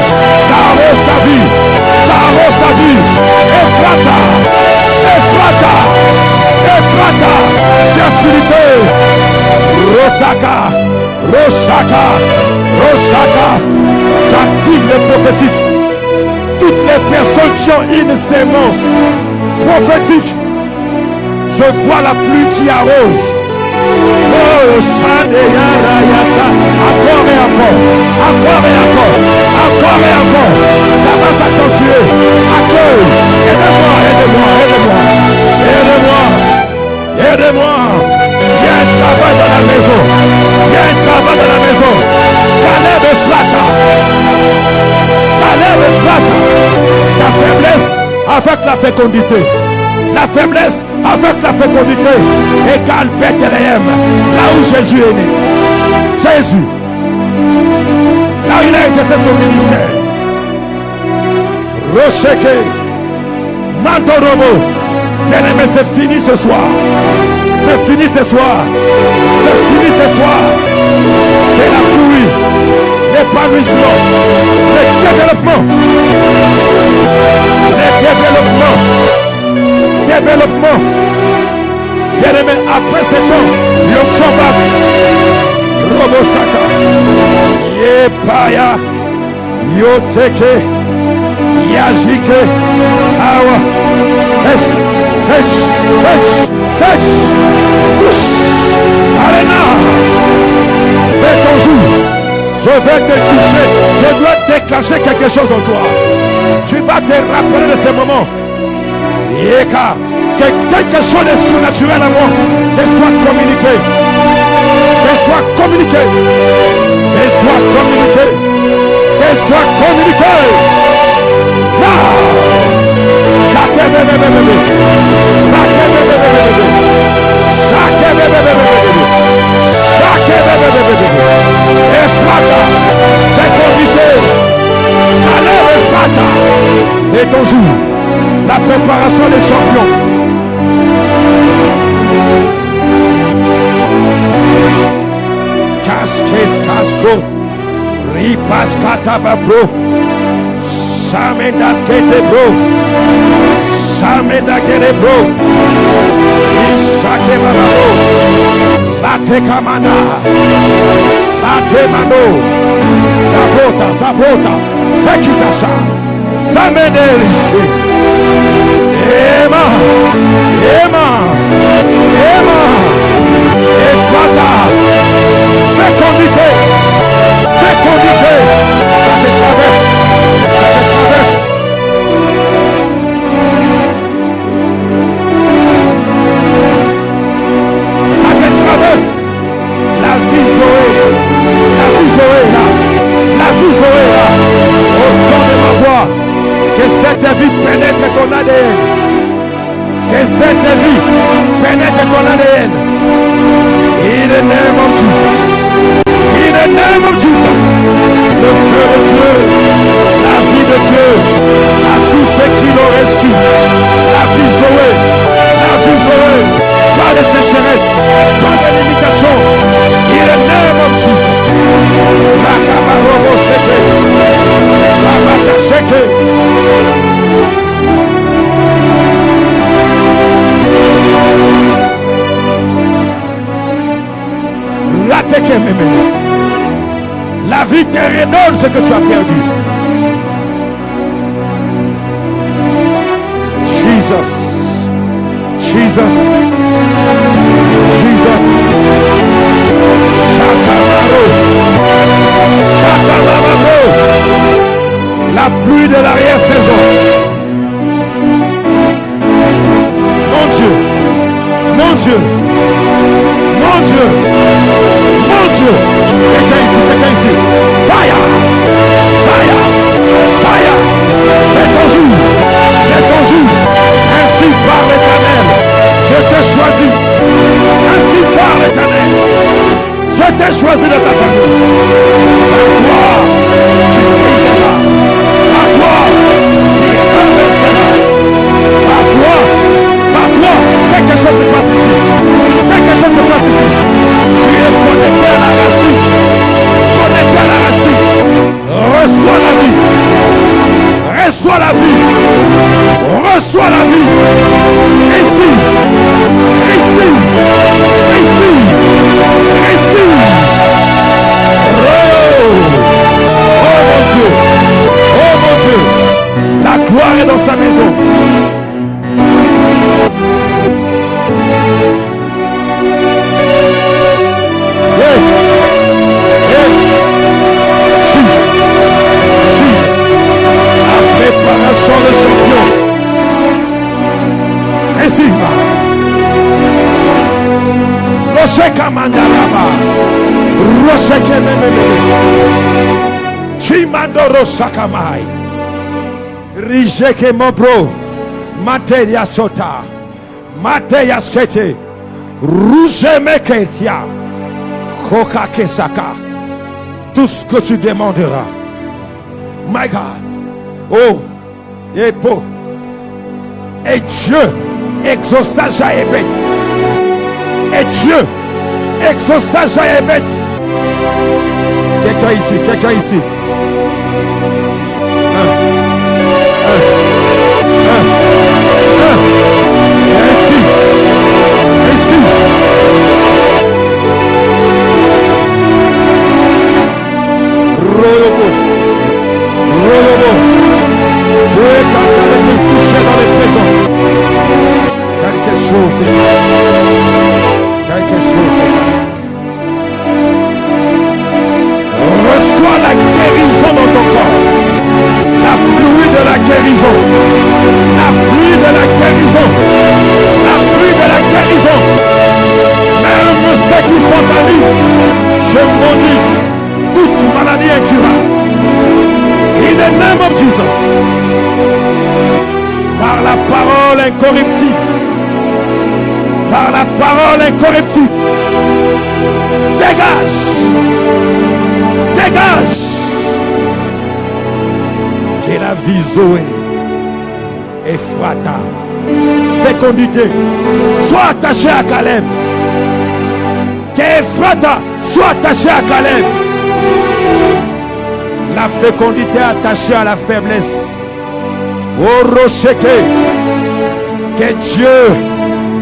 Ça arrose ta vie. Efrata. Fertilité. Roshaka. J'active les prophétiques. Toutes les personnes qui ont une sémence prophétique. Je vois la pluie qui arrose. Oh, encore et encore. Ça va s'accentuer. Accueille. Aidez-moi. Il y a un travail dans la maison. Caleb et Flata. Ta faiblesse avec la fécondité. Égale Bethléem, là où Jésus est né. Là où il a exercé son ministère. Rocheke, Mantorobo. Bien-aimé, c'est fini ce soir. C'est la pluie, l'épanouissement, le développement. Bien-aimé, après ce temps, l'onction va. Roboshaka. Yepaya. Yoteke. Yajike. Awa. Alena. C'est ton jour. Je vais te toucher. Je dois déclencher quelque chose en toi. Tu vas te rappeler de ces moments. Yeka. Que quelque chose de surnaturel à moi te soit communiqué. Chaque c'est ton jour. La préparation des champions. Casco, Ripas Katababro, Shamendas Ketebro, Shamenda Kerebro, Ishakebaro, Batekamana, Batemano, Sabota, Fekitasha, Samederishi, Ema, Efata. Fécondité, ça te traverse. La vie Zoé là, au son de ma voix, que cette vie pénètre ton ADN, que cette vie pénètre ton la vie te redonne ce que tu as perdu. Jesus. Jesus. Jesus. Shakamaro. Shakamaro. La pluie de l'arrière-saison. Mon Dieu. Mon Dieu. Mon Dieu. Mon Dieu. Quelqu'un ici, quelqu'un ici. Fire. Fire. Fire. C'est ton jour. C'est ton jour. Ainsi parle l'Éternel. Je t'ai choisi. Ainsi parle l'Éternel. Je t'ai choisi de ta famille. À toi, tu briseras. À toi, tu renverseras. À toi, quelque chose se passe ici. Quelque chose se passe ici. Tu es connecté à la racine. Connecté à la racine. Reçois la vie. Reçois la vie. Reçois la vie. Ici. Ici. Ici. Ici. Oh mon Dieu. Oh mon Dieu. La gloire est dans sa maison. Yes. Yes. Jesus. Jesus. La préparation de champion. Ainsi va. Roche Kamandaraba. Roche Kemememe. Chimando Rosakamai. Rijeke Mobro. Materia Sota. Mateya Skete. Rouge Meketia. Koka Kesaka. Tout ce que tu demanderas. My God. Oh. Et beau. Et Dieu exauça Jaébet. Et Dieu exauça Jaébet. Quelqu'un ici, quelqu'un ici. Ainsi. Ainsi. Royobo. Royobo. Je vais capable de me toucher dans les présents. Quelque chose est là. Quelque chose est là. Reçois la guérison dans ton corps. La pluie de la guérison. La pluie de la guérison. La pluie de la guérison. Même ceux qui sont à lui, je maudis toute maladie incurable. In the name of Jesus. Par la parole incorruptible. Par la parole incorruptible. Dégage. Dégage. Que la vie Zoé, Ephrata, fécondité, soit attachée à Caleb. Que Ephrata soit attachée à Caleb. La fécondité attachée à la faiblesse. Oh Rocheke, que Dieu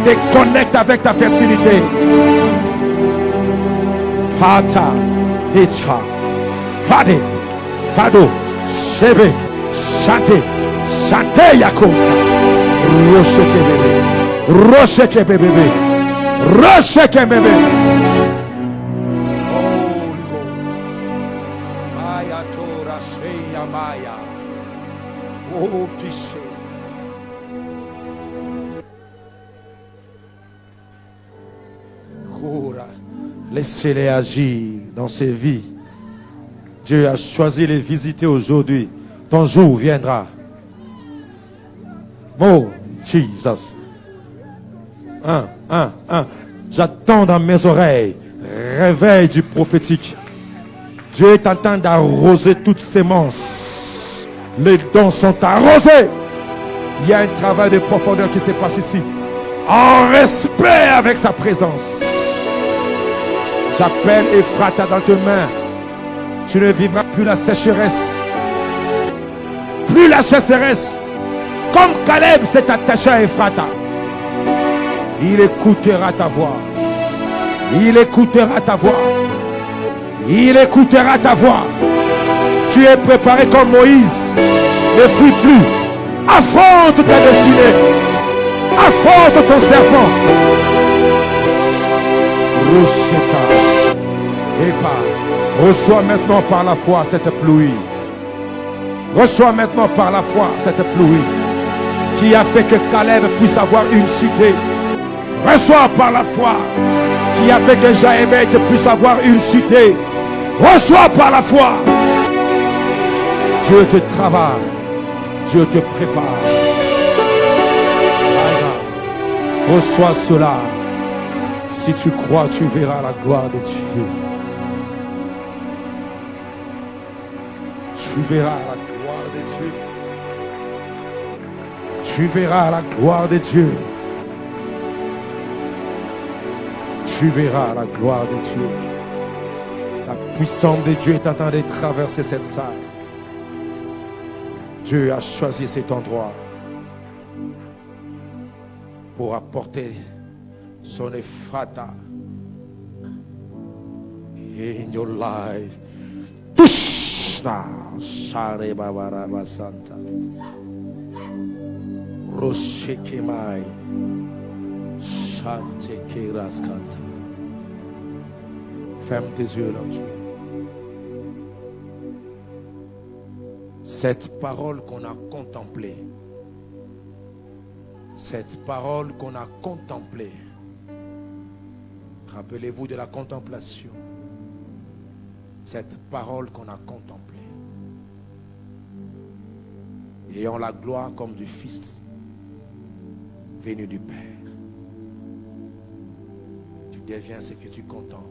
te connecte avec ta fertilité. Fata, Hitra, Fade, Fado, Shebe, Chante, Chante Yako. Rocheke bébé. Rocheke bébé. Rocheke bébé. Oh, péché. Laissez-les agir dans ces vies. Dieu a choisi de les visiter aujourd'hui. Ton jour viendra. Oh, Jesus. J'attends dans mes oreilles. Réveil du prophétique. Dieu est en train d'arroser toutes semences. Les dons sont arrosés. Il y a un travail de profondeur qui se passe ici. En respect avec sa présence. J'appelle Ephrata dans tes mains. Tu ne vivras plus la sécheresse. Plus la sécheresse. Comme Caleb s'est attaché à Ephrata. Il écoutera ta voix. Il écoutera ta voix. Il écoutera ta voix. Tu es préparé comme Moïse. Ne fuis plus. Affronte ta destinée. Affronte ton serpent. Reçois maintenant par la foi cette pluie. Reçois maintenant par la foi cette pluie qui a fait que Caleb puisse avoir une cité. Reçois par la foi qui a fait que Jaëmet puisse avoir une cité. Reçois par la foi. Dieu te travaille. Dieu te prépare. Reçois cela. Si tu crois, tu verras la gloire de Dieu. Tu verras la gloire de Dieu. Tu verras la gloire de Dieu. Tu verras la gloire de Dieu. La puissance de Dieu est en train de traverser cette salle. Dieu a choisi cet endroit pour apporter son Ephrata in your life. Push now, Share Babaraba Santa, Roshekemai, Shante Kiraskanta. Ferme tes yeux là, Dieu. Cette parole qu'on a contemplée, cette parole qu'on a contemplée, rappelez-vous de la contemplation, cette parole qu'on a contemplée, ayant la gloire comme du Fils venu du Père, tu deviens ce que tu contemples.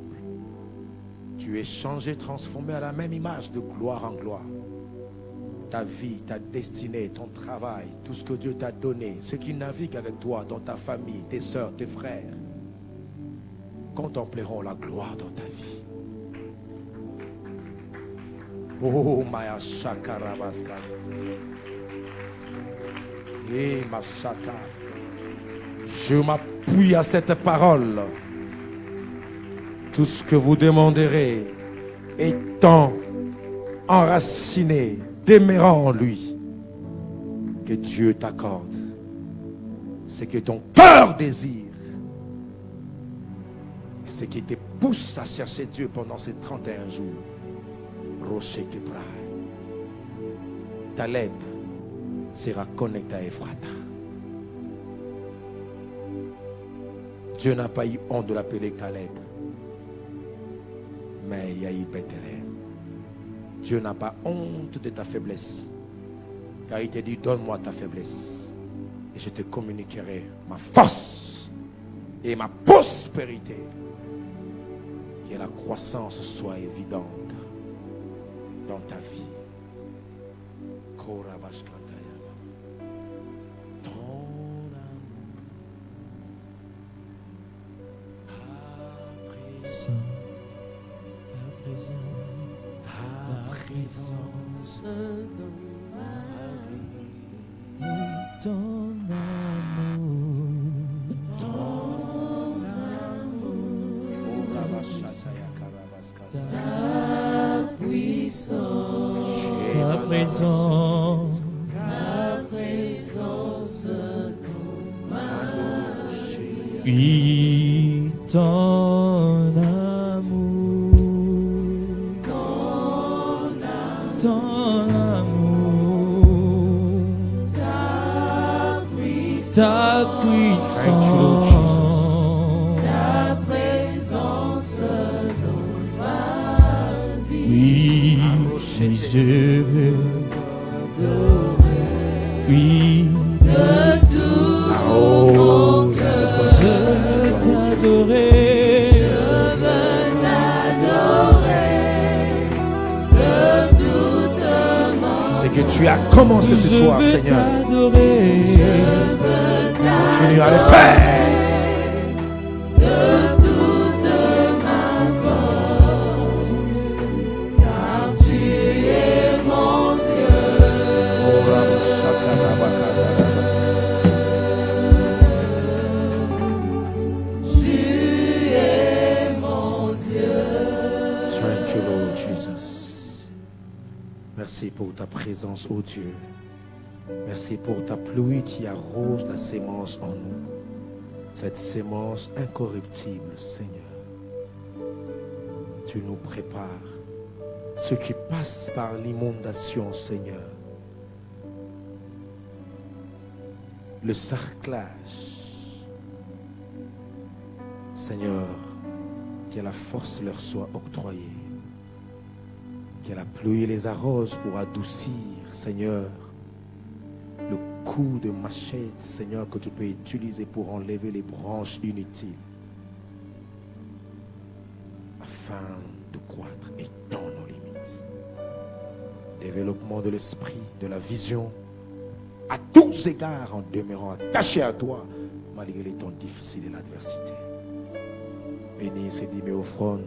Tu es changé, transformé à la même image de gloire en gloire. Ta vie, ta destinée, ton travail, tout ce que Dieu t'a donné, ceux qui naviguent avec toi dans ta famille, tes soeurs, tes frères, contempleront la gloire dans ta vie. Oh, Maya Shakarabaska. Et ma Shaka. Je m'appuie à cette parole. Tout ce que vous demanderez étant enraciné, demeurant en lui, que Dieu t'accorde ce que ton cœur désire, ce qui te pousse à chercher Dieu pendant ces 31 jours. Rocher Kebra. Caleb sera connecté à Ephrata. Dieu n'a pas eu honte de l'appeler Caleb, mais il y a eu Bethléem. Dieu n'a pas honte de ta faiblesse, car il te dit, donne-moi ta faiblesse et je te communiquerai ma force et ma prospérité. Que la croissance soit évidente dans ta vie. Ta présence dans ma vie, ton amour, ta puissance, ta présence dans ma vie, oui, ton amour, ton amour, ta puissance, ta présence dans ma vie. Oui, je veux t'adorer. Oui, de tout mon cœur, je veux t'adorer. Je veux t'adorer de toute mon. C'est que tu as commencé ce soir, Seigneur. Continue à le faire. De toute ma force, car tu es mon Dieu. Tu es mon Dieu. Thank you, Jesus. Merci pour ta présence, ô Dieu. Merci pour ta pluie qui arrose la sémence en nous. Cette sémence incorruptible, Seigneur. Tu nous prépares. Ceux qui passent par l'inondation, Seigneur. Le sarclage. Seigneur, que la force leur soit octroyée. Que la pluie les arrose pour adoucir, Seigneur, le coup de machette, Seigneur, que tu peux utiliser pour enlever les branches inutiles. Afin de croître et dans nos limites. Développement de l'esprit, de la vision, à tous égards en demeurant attaché à toi, malgré les temps difficiles et l'adversité. Bénis ces 10 000 offrandes.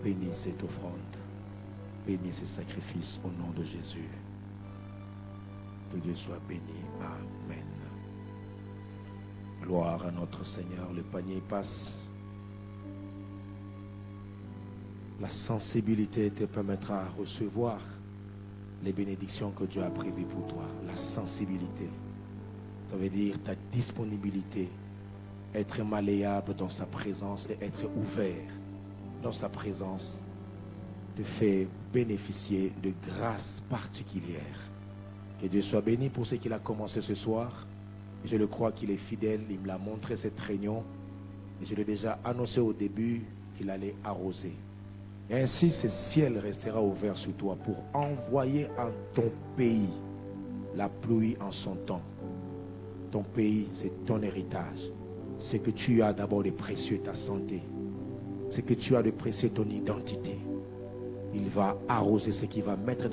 Bénis cette offrande. Bénis ces sacrifices au nom de Jésus. Que Dieu soit béni. Amen. Gloire à notre Seigneur. Le panier passe. La sensibilité te permettra de recevoir les bénédictions que Dieu a prévues pour toi. La sensibilité. Ça veut dire ta disponibilité. Être malléable dans sa présence et être ouvert dans sa présence te fait bénéficier de grâces particulières. Que Dieu soit béni pour ce qu'il a commencé ce soir. Je le crois qu'il est fidèle. Il me l'a montré cette réunion. Et je l'ai déjà annoncé au début qu'il allait arroser. Et ainsi, ce ciel restera ouvert sur toi pour envoyer à ton pays la pluie en son temps. Ton pays, c'est ton héritage. Ce que tu as d'abord de précieux, ta santé. Ce que tu as de précieux, ton identité. Il va arroser ce qu'il va mettre